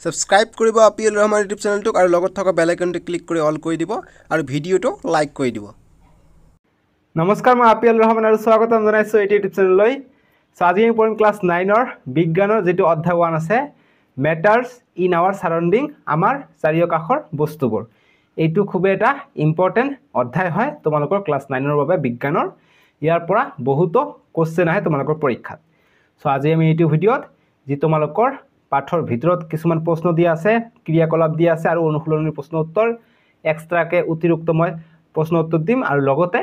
Subscribe কৰিব IPL Rahman YouTube চেনেলটোক আৰু লগত থকা বেল আইকনটো ক্লিক কৰি অল কৰি দিব আৰু ভিডিঅ'টো লাইক কৰি দিব। নমস্কাৰ, মই আপিএল ৰহমান আৰু স্বাগতম জনাইছোঁ এইটো ইউটিউব চেনেললৈ। আজি আমি পঢ়িম ক্লাছ 9ৰ বিজ্ঞানৰ যিটো অধ্যায় 1 আছে, মেটাৰ্ছ ইন আৱাৰ সাৰাউণ্ডিং, আমাৰ চাৰিওকাষৰ বস্তুবোৰ। এইটো খুবেই এটা ইম্পৰ্টেণ্ট অধ্যায় হয় তোমালোকৰ ক্লাছ 9ৰ বাবে বিজ্ঞানৰ। ইয়াৰ পৰা বহুতো কোৱেশ্চন আহে তোমালোকৰ পৰীক্ষাত। সো আজি আমি এইটো ভিডিঅ'ত যি তোমালোকৰ পাঠৰ ভিতৰত কিছুমান প্ৰশ্ন দিয়া আছে, ক্ৰিয়াকলাপ দিয়া আছে আৰু অনুশীলনীৰ প্ৰশ্ন উত্তৰ এক্সট্ৰাকে অতিৰিক্ত মই প্ৰশ্ন উত্তৰ দিম আৰু লগতে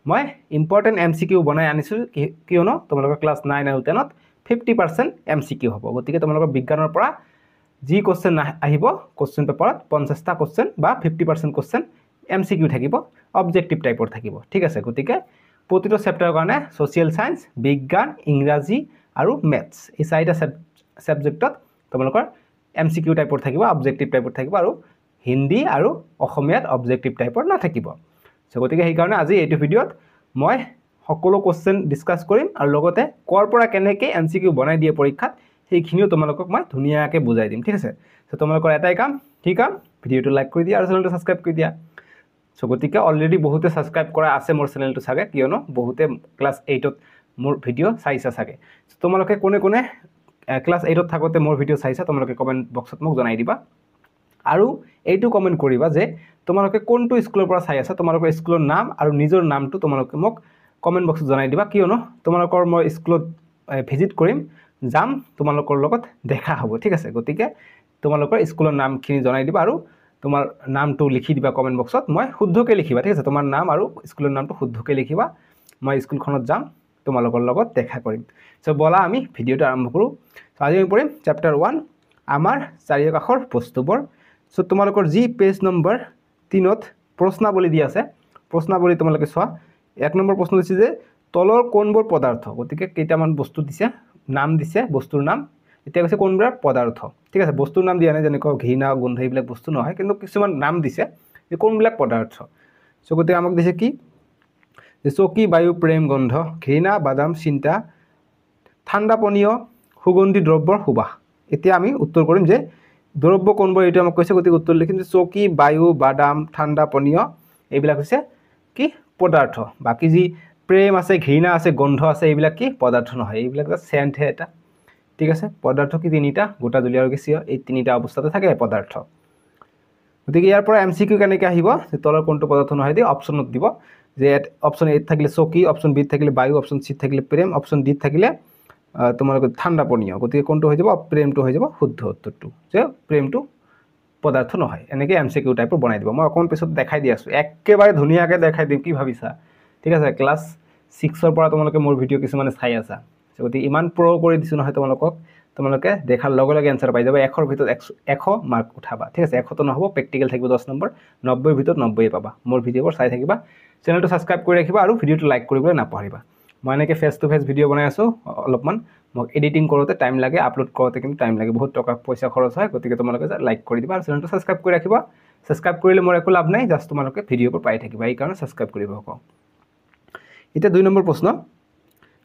মই ইম্পৰ্টেণ্ট MCQ বনাই আনিছোঁ, কিয়নো তোমালোকৰ ক্লাছ 9 আৰু 10ত 50% MCQ হ'ব। গতিকে তোমালোকৰ বিজ্ঞানৰ পৰা যি কোৱেশ্চন আহিব কোৱেশ্চন পেপাৰত 50টা কোৱেশ্চন বা 50% কোৱেশ্চন MCQ থাকিব, অবজেক্টিভ টাইপৰ থাকিব। ঠিক আছে, গতিকে প্ৰতিটো চেপ্টাৰৰ কাৰণে ছ'চিয়েল সায়েন্স, বিজ্ঞান, ইংৰাজী আৰু মেথছ, এই চাৰিটা সাবজেক্টত তোমালোকৰ MCQ টাইপৰ থাকিব, অবজেক্টিভ টাইপৰ থাকিব আৰু হিন্দী আৰু অসমীয়াত অবজেক্টিভ টাইপৰ নাথাকিব। সো গতিকে সেইকাৰণে আজি এইটো ভিডিঅ'ত মই সকলো কোৱেশ্চন ডিছকাছ কৰিম আৰু লগতে ক'ৰ পৰা কেনেকৈ MCQ বনাই দিয়ে পৰীক্ষাত সেইখিনিও তোমালোকক মই ধুনীয়াকৈ বুজাই দিম। ঠিক আছে, সো তোমালোকৰ এটাই কাম, কি কাম? ভিডিঅ'টো লাইক কৰি দিয়া আৰু চেনেলটো ছাবস্ক্ৰাইব কৰি দিয়া। সো গতিকে অলৰেডি বহুতে ছাবস্ক্ৰাইব কৰা আছে মোৰ চেনেলটো চাগে, কিয়নো বহুতে ক্লাছ 8ত মোৰ ভিডিঅ' চাইছা চাগে। তোমালোকে কোনে কোনে ক্লাছ 8ত থাকোঁতে মোৰ ভিডিঅ' চাইছা তোমালোকে কমেণ্ট বক্সত মোক জনাই দিবা। আৰু এইটো কমেণ্ট কৰিবা যে তোমালোকে কোনটো স্কুলৰ পৰা চাই আছা, তোমালোকৰ স্কুলৰ নাম আৰু নিজৰ নামটো তোমালোকে মোক কমেণ্ট বক্সত জনাই দিবা, কিয়নো তোমালোকৰ মই স্কুলত ভিজিট কৰিম, যাম, তোমালোকৰ লগত দেখা হ'ব। ঠিক আছে, গতিকে তোমালোকৰ স্কুলৰ নামখিনি জনাই দিবা আৰু তোমাৰ নামটো লিখি দিবা কমেণ্ট বক্সত। মই শুদ্ধকৈ লিখিবা, ঠিক আছে, তোমাৰ নাম আৰু স্কুলৰ নামটো শুদ্ধকৈ লিখিবা। মই স্কুলখনত যাম, তোমালোকৰ লগত দেখা কৰিম। সো ব'লা আমি ভিডিঅ'টো আৰম্ভ কৰোঁ। আজি আমি পঢ়িম চেপ্টাৰ 1, আমাৰ চাৰিওকাষৰ বস্তুবোৰ। সো তোমালোকৰ যি পেজ নম্বৰ 3ত প্ৰশ্নাৱলী দি আছে, প্ৰশ্নাৱলী তোমালোকে চোৱা। 1 নম্বৰ প্ৰশ্ন দিছে যে তলৰ কোনবোৰ পদাৰ্থ, গতিকে কেইটামান বস্তু দিছে, নাম দিছে বস্তুৰ নাম। এতিয়া কৈছে কোনবোৰ পদাৰ্থ। ঠিক আছে, বস্তুৰ নাম দিয়া নাই, যেনেকুৱা ঘৃণা, গোন্ধ এইবিলাক বস্তু নহয়, কিন্তু কিছুমান নাম দিছে যে কোনবিলাক পদাৰ্থ। সো গতিকে আমাক দিছে কি, যে চকী, বায়ু, প্ৰেম, গন্ধ, ঘৃণা, বাদাম, চিন্তা, ঠাণ্ডা পানীয়, সুগন্ধি দ্ৰব্যৰ সুবাস। এতিয়া আমি উত্তৰ কৰিম যে দ্ৰব্য কোনবোৰ, এইটো আমাক কৈছে, গতিকে উত্তৰ লিখিম যে চকী, বায়ু, বাদাম, ঠাণ্ডা পানীয় এইবিলাক হৈছে কি পদাৰ্থ। বাকী যি প্ৰেম আছে, ঘৃণা আছে, গন্ধ আছে, এইবিলাক কি পদাৰ্থ নহয়, এইবিলাক চেণ্টহে এটা। ঠিক আছে, পদাৰ্থ কি তিনিটা, গোটা, জলীয় আৰু গেছীয়, এই তিনিটা অৱস্থাতে থাকে পদাৰ্থ। গতিকে ইয়াৰ পৰা MCQ কেনেকৈ আহিব, যে তলৰ কোনটো পদাৰ্থ নহয়, দিয়ে অপশ্যনত দিব, যে অপশ্যন এত থাকিলে চকী, অপশ্যন বিত থাকিলে বায়ু, অপশ্যন চিত থাকিলে প্ৰেম, অপশ্যন ডিত থাকিলে তোমালোকৰ ঠাণ্ডা পানীয়। গতিকে কোনটো হৈ যাব, প্ৰেমটো হৈ যাব শুদ্ধ উত্তৰটো, যে প্ৰেমটো পদাৰ্থ নহয়। এনেকৈ MCQ টাইপৰ বনাই দিব। মই অকণমান পিছত দেখাই দি আছোঁ, একেবাৰে ধুনীয়াকৈ দেখাই দিম, কি ভাবিছা? ঠিক আছে, ক্লাছ 6ৰ পৰা তোমালোকে মোৰ ভিডিঅ' কিছুমানে চাই আছা, গতিকে ইমান প্ৰ কৰি দিছোঁ নহয় তোমালোকক, তোমালোকে দেখাৰ লগে লগে এনচাৰ পাই যাবা। 100ৰ ভিতৰত 100 মাৰ্ক উঠাবা। ঠিক আছে, 100তো নহ'ব, প্ৰেক্টিকেল থাকিব 10 নম্বৰ, 90ৰ ভিতৰত 90 পাবা। মোৰ ভিডিঅ'বোৰ চাই থাকিবা, চেনেলটো ছাবস্ক্ৰাইব কৰি ৰাখিবা আৰু ভিডিঅ'টো লাইক কৰিবলৈ নাপাহৰিবা। মই এনেকৈ ফেচ টু ফেচ ভিডিঅ' বনাই আছোঁ, অলপমান মোক এডিটিং কৰোঁতে টাইম লাগে, আপলোড কৰোঁতে কিন্তু টাইম লাগে, বহুত টকা পইচা খৰচ হয়। গতিকে তোমালোকে লাইক কৰি দিবা আৰু চেনেলটো ছাবস্ক্ৰাইব কৰি ৰাখিবা। ছাবস্ক্ৰাইব কৰিলে মোৰ একো লাভ নাই, জাষ্ট তোমালোকে ভিডিঅ'বোৰ পাই থাকিবা, এইকাৰণে ছাবস্ক্ৰাইব কৰিব কওঁ। এতিয়া 2 নম্বৰ প্ৰশ্ন,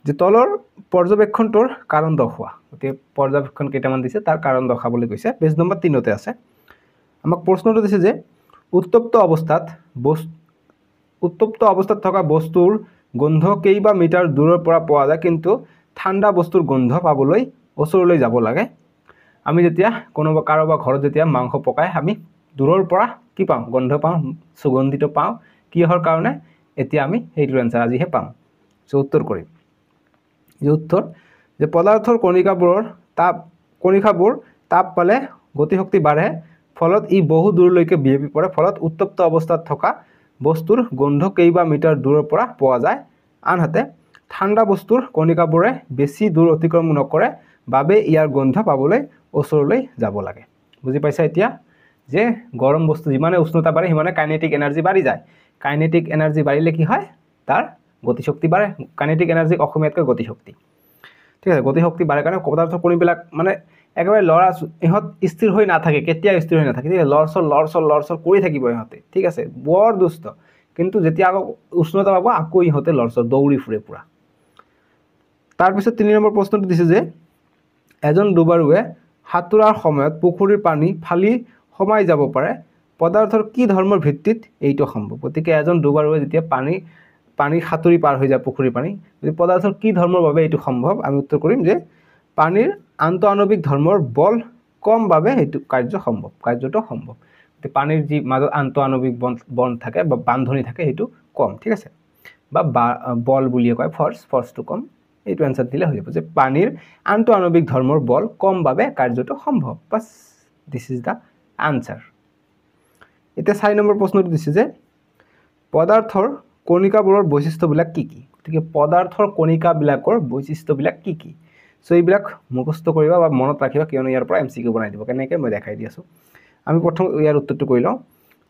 যে তলৰ পৰ্যবেক্ষণটোৰ কাৰণ দৰ্শোৱা। গতিকে পৰ্যবেক্ষণ কেইটামান দিছে, তাৰ কাৰণ দৰ্শাবলৈ কৈছে। পেজ নম্বৰ 3তে আছে। আমাক প্ৰশ্নটো দিছে যে উত্তপ্ত অৱস্থাত থকা বস্তুৰ গোন্ধ কেইবা মিটাৰ দূৰৰ পৰা পোৱা যায়, কিন্তু ঠাণ্ডা বস্তুৰ গোন্ধ পাবলৈ ওচৰলৈ যাব লাগে। আমি যেতিয়া কাৰোবাৰ ঘৰত যেতিয়া মাংস পকাই আমি দূৰৰ পৰা কি পাওঁ, গোন্ধ পাওঁ, সুগন্ধিত পাওঁ, কিহৰ কাৰণে? এতিয়া আমি সেইটোৰ এনচাৰ আজিহে পাম। সো উত্তৰ কৰিম, যে উত্তৰ, যে পদাৰ্থৰ কণিকাবোৰ তাপ পালে গতিশক্তি বাঢ়ে, ফলত ই বহু দূৰলৈকে বিয়পি পৰে, ফলত উত্তপ্ত অৱস্থাত থকা বস্তুৰ গোন্ধ কেইবা মিটাৰ দূৰৰ পৰা পোৱা যায়। আনহাতে ঠাণ্ডা বস্তুৰ কণিকাবোৰে বেছি দূৰ অতিক্ৰম নকৰে বাবে ইয়াৰ গোন্ধ পাবলৈ ওচৰলৈ যাব লাগে। বুজি পাইছা এতিয়া, যে গৰম বস্তু যিমানে উষ্ণতা বাঢ়ে সিমানে কাইনেটিক এনাৰ্জি বাঢ়ি যায়। কাইনেটিক এনাৰ্জি বাঢ়িলে কি হয়, তাৰ গতিশক্তি বাঢ়ে। কাইনেটিক এনাৰ্জিক অসমীয়াতকৈ গতিশক্তি। ঠিক আছে, গতিশক্তি বাঢ়ে কাৰণে পদাৰ্থৰ কণিবিলাক মানে একেবাৰে ইহঁত স্থিৰ হৈ নাথাকে, কেতিয়াও স্থিৰ হৈ নাথাকে। ঠিক আছে, লৰচৰ কৰি থাকিব ইহঁতে। ঠিক আছে, বৰ দুষ্ট, কিন্তু যেতিয়া আকৌ উষ্ণতা পাব আকৌ ইহঁতে লৰচৰ দৌৰি ফুৰে পূৰা। তাৰপিছত 3 নম্বৰ প্ৰশ্নটো দিছে যে এজন ডুবাৰুৱে সাঁতোৰাৰ সময়ত পুখুৰীৰ পানী ফালি সোমাই যাব পাৰে পদাৰ্থৰ কি ধৰ্মৰ ভিত্তিত এইটো সম্ভৱ গতিকে এজন ডুবাৰুৱে যেতিয়া পানী সাঁতুৰি পাৰ হৈ যায় পুখুৰীৰ পানী যদি পদাৰ্থৰ কি ধৰ্মৰ বাবে এইটো সম্ভৱ আমি উত্তৰ কৰিম যে পানীৰ আন্তঃআণৱিক ধৰ্মৰ বল কম বাবে এইটো কাৰ্যটো সম্ভৱ গতিকে পানীৰ যি মাজত আন্তঃআণৱিক বন্ধ থাকে বা বান্ধনি থাকে সেইটো কম ঠিক আছে বা বল বুলিয়ে কয় ফৰ্চটো কম এইটো এনসাৰ দিলে হৈ যাব যে পানীৰ আন্তঃআণৱিক ধৰ্মৰ বল কম বাবে কাৰ্যটো সম্ভৱ বাস দিস ইজ দা আনসাৰ এতিয়া 4 নম্বৰ প্ৰশ্নটো দিছে যে পদাৰ্থৰ কণিকাবোৰৰ বৈশিষ্ট্যবিলাক কি কি গতিকে পদাৰ্থৰ কণিকাবিলাকৰ বৈশিষ্ট্যবিলাক কি কি সো এইবিলাক মুখস্থ কৰিবা বা মনত ৰাখিবা কিয়নো ইয়াৰ পৰা এমসিকিউ বনাই দিব কেনেকৈ মই দেখাই দি আছো আমি প্ৰথম ইয়াৰ উত্তৰটো কৈ লওঁ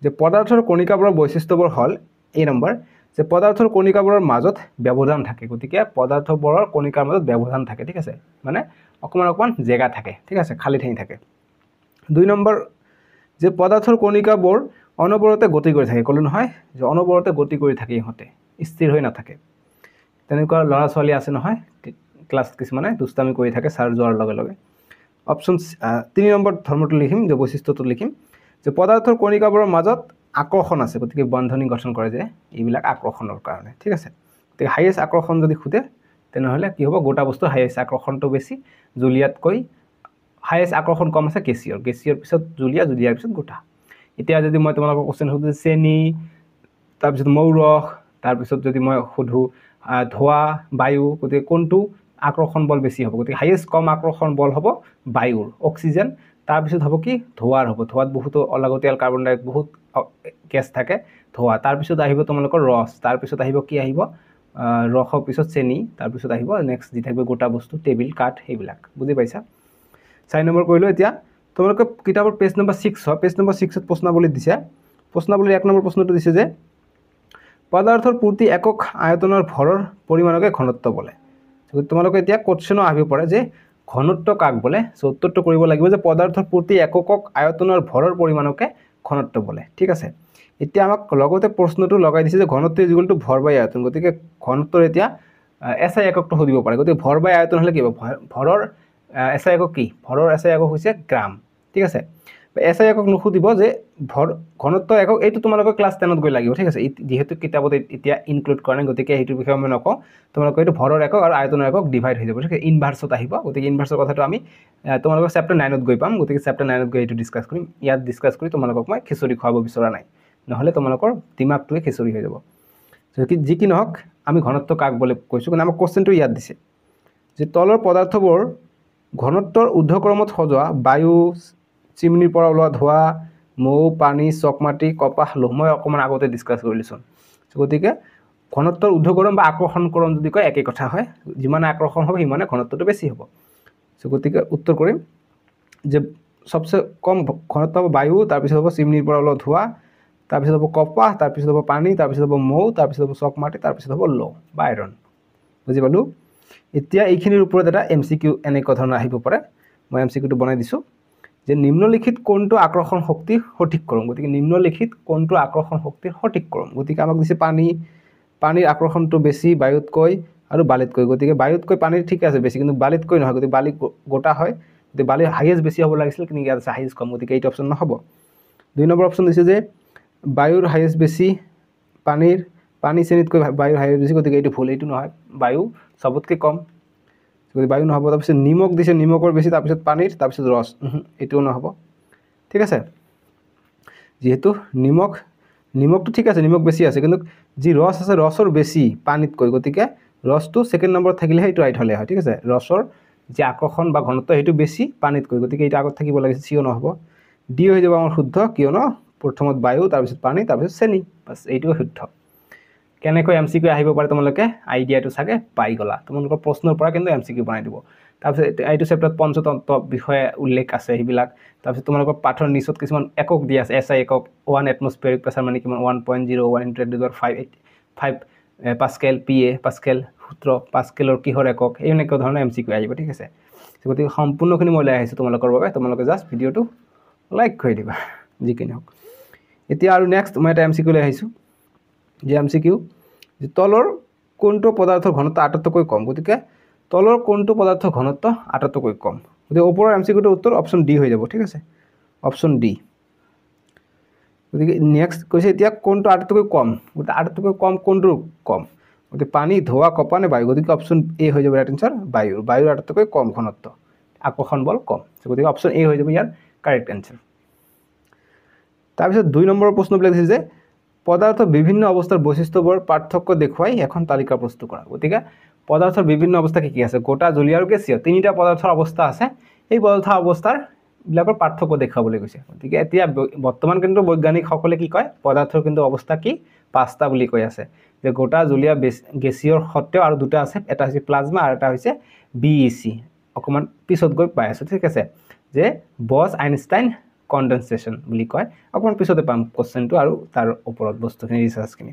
যে পদাৰ্থৰ কণিকাবোৰৰ বৈশিষ্ট্যবোৰ হ'ল এই নম্বৰ যে পদাৰ্থৰ কণিকাবোৰৰ মাজত ব্যৱধান থাকে গতিকে পদাৰ্থবোৰৰ কণিকাৰ মাজত ব্যৱধান থাকে ঠিক আছে মানে অকমান জেগা থাকে ঠিক আছে খালি ঠাই থাকে 2 নম্বৰ যে পদাৰ্থৰ কণিকাবোৰ অনবৰতে গতি কৰি থাকে কলো নহয় যে অনবৰতে গতি কৰি থাকে ইহঁতে স্থিৰ হৈ নাথাকে তেনেকুৱা লৰা ছোৱালী আছে নহয় ক্লাছ কিছুমানে দুষ্টামি কৰি থাকে সাৰ যোৱাৰ লগে লগে অপচন 3 নম্বৰ ধৰ্মটো লিখিম যে বৈশিষ্ট্যটো লিখিম যে পদাৰ্থৰ কণিকাবোৰৰ মাজত আকৰ্ষণ আছে গতিকে বন্ধনী গঠন কৰে যে এইবিলাক আকৰ্ষণৰ কাৰণে ঠিক আছে গতিকে হাইয়েষ্ট আকৰ্ষণ যদি খুদে তেনেহলে কি হ'ব গোটা বস্তু হাইয়েষ্ট আকৰ্ষণটো বেছি জুলিয়াতকৈ হাইয়েষ্ট আকৰ্ষণ কম আছে গেছিয়ৰ পিছত জুলিয়াৰ পিছত গোটা এতিয়া যদি মই তোমালোকক কোশ্চেন সুধো চেনি তাৰ পিছত মৌৰস তাৰ পিছত যদি মই সুধো ধোৱা বায়ু গতিকে কোনটো আকৰ্ষণ বল বেছি হ'ব গতিকে হাইয়েষ্ট কম আকৰ্ষণ বল হ'ব বায়ুৰ অক্সিজেন তাৰ পিছত হ'ব কি ধোৱাৰ হ'ব ধোৱাত বহুত অলাগতিয়াল কাৰ্বন ডাই বহুত গেছ থাকে ধোৱা তাৰ পিছত আহিব তোমালোকৰ ৰস তাৰ পিছত আহিব কি আহিব ৰসৰ পিছত চেনি তাৰ পিছত আহিব নেক্সট যি থাকিব গোটা বস্তু টেবিল কাঠ এইবিলাক বুজি পাইছা 4 নম্বৰ কৰিলো এতিয়া তোমালোকে কিতাপৰ পেজ নম্বৰ 6 পেজ নম্বৰ 6 ত প্ৰশ্নাৱলী দিছে প্ৰশ্নাৱলীৰ 1 নম্বৰ প্ৰশ্নটো দিছে যে পদাৰ্থৰ প্ৰতি একক আয়তনৰ ভৰৰ পৰিমাণকে ঘনত্ব বলে তোমালোকে এতিয়া কোশ্চেনো আহিব পাৰে যে ঘনত্ব কাক বলে সো উত্তৰটো কৰিব লাগিব যে পদাৰ্থৰ প্ৰতি একক আয়তনৰ ভৰৰ পৰিমাণকে ঘনত্ব বলে ঠিক আছে এতিয়া আমাক লগতে প্ৰশ্নটো লগাই দিছে যে ঘনত্ব ইজ ইকুৱেল টু ভৰ বাই আয়তন গতিকে ঘনত্বৰ এতিয়া এসআই এককটো সুধিব পাৰে গতিকে ভৰ বাই আয়তন হলে কি হ'ব ভৰৰ এসআই একক কি ভৰৰ এসআই একক হৈছে গ্ৰাম ঠিক আছে এসআই একক নুখুধিব যে ভৰ ঘনত্ব একক এইটো তোমালোকৰ ক্লাস 10 ত গৈ লাগিব ঠিক আছে যেহেতু কিতাপত এতিয়া ইনক্লুড কৰা নাই গতিকে এইটো বিষয়ে মই নকওঁ তোমালোকৰ এইটো ভৰৰ একক আৰু আয়তনৰ একক ডিভাইড হৈ যাব ঠিক আছে ইনভাৰ্সত আহিব গতিকে ইনভাৰ্সৰ কথাটো আমি তোমালোকৰ চেপ্টাৰ 9 ত গৈ পাম গতিকে চেপ্টাৰ 9 ত গৈ এইটো ডিসকাস কৰিম ইয়াত ডিসকাস কৰি তোমালোকক মই খিচৰি খুৱাব বিচৰা নাই নহলে তোমালোকৰ দিমাগটোৱে খিচৰি হৈ যাব যি কি নহওক আমি ঘনত্ব কাক বলে কৈছো কাৰণ আমাৰ কোশ্চেনটো ইয়াত দিছে যে তলৰ পদাৰ্থবোৰ ঘনত্বৰ ঊৰ্ধ্বক্ৰমত সজোৱা বায়ু চিমনিৰ পৰা ওলোৱা ধোৱা মৌ পানী চকমাটি কপাহ লোহ মই অকমান আগতে ডিসকাস কৰিলছোন গতিকে ঘনত্বৰ ঊৰ্ধ্বক্ৰম বা আকৰ্ষণ কৰণ যদি কয় একেই কথা হয় যিমান আকৰ্ষণ হ'ব সিমানে ঘনত্বটো বেছি হ'ব গতিকে উত্তৰ কৰিম যে সবচেয়ে কম ঘনত্ব হ'ব বায়ু তাৰ পিছত হ'ব চিমনিৰ পৰা ওলোৱা ধোৱা তাৰ পিছত হ'ব কপাহ তাৰ পিছত হ'ব পানী তাৰ পিছত হ'ব মৌ তাৰ পিছত হ'ব চকমাটি তাৰ পিছত হ'ব লোহ বা আইৰন বুজি পালো এতিয়া এইখিনিৰ ওপৰত এটা এমসিকিউ এনেকুৱা ধৰণৰ আহিব পাৰে মই এমসিকিউটো বনাই দিছো যে নিম্নলিখিত কোনটো আকৰ্ষণ শক্তি সঠিক কৰম গতিকে নিম্নলিখিত কোনটো আকৰ্ষণ শক্তিৰ সঠিক কৰম গতিকে আমাক দিছে পানীৰ আকৰ্ষণটো বেছি বায়ুতকৈ আৰু বালিতকৈ গতিকে বায়ুতকৈ পানীৰ ঠিক আছে বেছি কিন্তু বালিতকৈ নহয় গতিকে বালি গোটা হয় গতিকে বালি হাইয়েষ্ট বেছি হ'ব লাগিছিল কিন্তু ইয়াত আছে হাইয়েষ্ট কম গতিকে এইটো অপচন নহব 2 নম্বৰ অপচন দিছে যে বায়ুৰ হাইয়েষ্ট বেছি পানী শ্ৰেণীতকৈ বায়ুৰ হাইয়েষ্ট বেছি গতিকে এইটো ভুল এইটো নহয় বায়ু সবতকৈ কম গতিকে বায়ু নহব তাৰ পিছত নিমখ দিছে নিমখৰ বেছি তাৰ পিছত পানীৰ তাৰ পিছত ৰস এইটোও নহব ঠিক আছে যেহেতু নিমখটো ঠিক আছে নিমখ বেছি আছে কিন্তু যি ৰস আছে ৰসৰ বেছি পানীতকৈ গতিকে ৰসটো সেকেন্ড নম্বৰ থাকিলে এইটো ৰাইট হলে হয় ঠিক আছে ৰসৰ যে আকৰ্ষণ বা ঘনত্ব সেইটো বেছি পানীতকৈ গতিকে এটা আগত থাকিব লাগিছিল সিও নহব ডি হৈ যাব আমাৰ শুদ্ধ কিয়নো প্ৰথমত বায়ু তাৰ পিছত পানী তাৰ পিছত চেনি বাস এইটো শুদ্ধ কেনেকৈ এমসিকিউ আহিব পাৰে তোমালোকে আইডিয়াটো চাগে পাই গলা তোমালোকৰ প্ৰশ্নৰ পৰা কিন্তু এমসিকিউ বনাই দিব তাৰপিছত এইটো চেপ্টাৰত পঞ্চতন্ত্ৰ বিষয়ে উল্লেখ আছে এইবিলাক তাৰপিছত তোমালোকৰ পাঠৰ নিচত কিছুমান একক দিয়া আছে এসআই একক 1 এটমস্ফিয়াৰিক প্ৰেছাৰ মানে কিমান 1.01 * 10⁵ পাস্কেল পিএ পাস্কেল সূত্ৰ পাস্কেলৰ কিহৰ একক এনেকুৱা ধৰণৰ এমসিকিউ আহিব ঠিক আছে গতিকে সম্পূৰ্ণখিনি মই লৈ আহিছো তোমালোকৰ বাবে তোমালোকে জাস্ট ভিডিওটো লাইক কৰি দিবা যি কি নহওক এতিয়া আৰু নেক্সট মই এটা এমসিকিউ লৈ আহিছো যে এমসিকিউ যে তলৰ কোনটো পদাৰ্থৰ ঘনত্ব আটাইতকৈ কম গতিকে তলৰ কোনটো পদাৰ্থৰ ঘনত্ব আটাইতকৈ কম গতিকে ওপৰৰ MCQটোৰ উত্তৰ অপশ্যন ডি হৈ যাব ঠিক আছে অপশ্যন ডি গতিকে নেক্সট কৈছে এতিয়া কোনটো আটাইতকৈ কম গতিকে আটাইতকৈ কম কোনটো কম গতিকে পানী ধোৱা কপা নে বায়ু গতিকে অপশ্যন এ হৈ যাব ৰাইট এনসাৰ বায়ুৰ আটাইতকৈ কম ঘনত্ব আকৰ্ষণ বল কম গতিকে অপশ্যন এ হৈ যাব ইয়াৰ কাৰেক্ট এনসাৰ তাৰপিছত 2 নম্বৰৰ প্ৰশ্নবিলাক দিছে যে পদাৰ্থ বিভিন্ন অৱস্থাৰ বৈশিষ্ট্যবোৰ পাৰ্থক্য দেখুৱাই এখন তালিকা প্ৰস্তুত কৰা গতিকে পদাৰ্থৰ বিভিন্ন অৱস্থা কি আছে গোটা জলীয় আৰু গেছীয় তিনিটা পদাৰ্থৰ অৱস্থা আছে এই পদাৰ্থৰ অৱস্থাৰ বিলাকৰ পাৰ্থক্য দেখাবলৈ কৈছে গতিকে এতিয়া বৰ্তমান কিন্তু বৈজ্ঞানিকসকলে কি কয় পদাৰ্থৰ কিন্তু অৱস্থা কি পাঁচটা বুলি কৈ আছে যে গোটা জলীয় গেছীয়ৰ সত্ত্বেও আৰু দুটা আছে এটা হৈছে প্লাজমা আৰু এটা হৈছে বিইসি অকমান পিছত গৈ পাই আছে ঠিক আছে যে বস আইনষ্টাইন কনডেনসেশন বুলি কয় অকমান পিছতে পাম কোশ্চেনটো আৰু তাৰ ওপৰত বস্তুখিনি ৰিসাৰ্চখিনি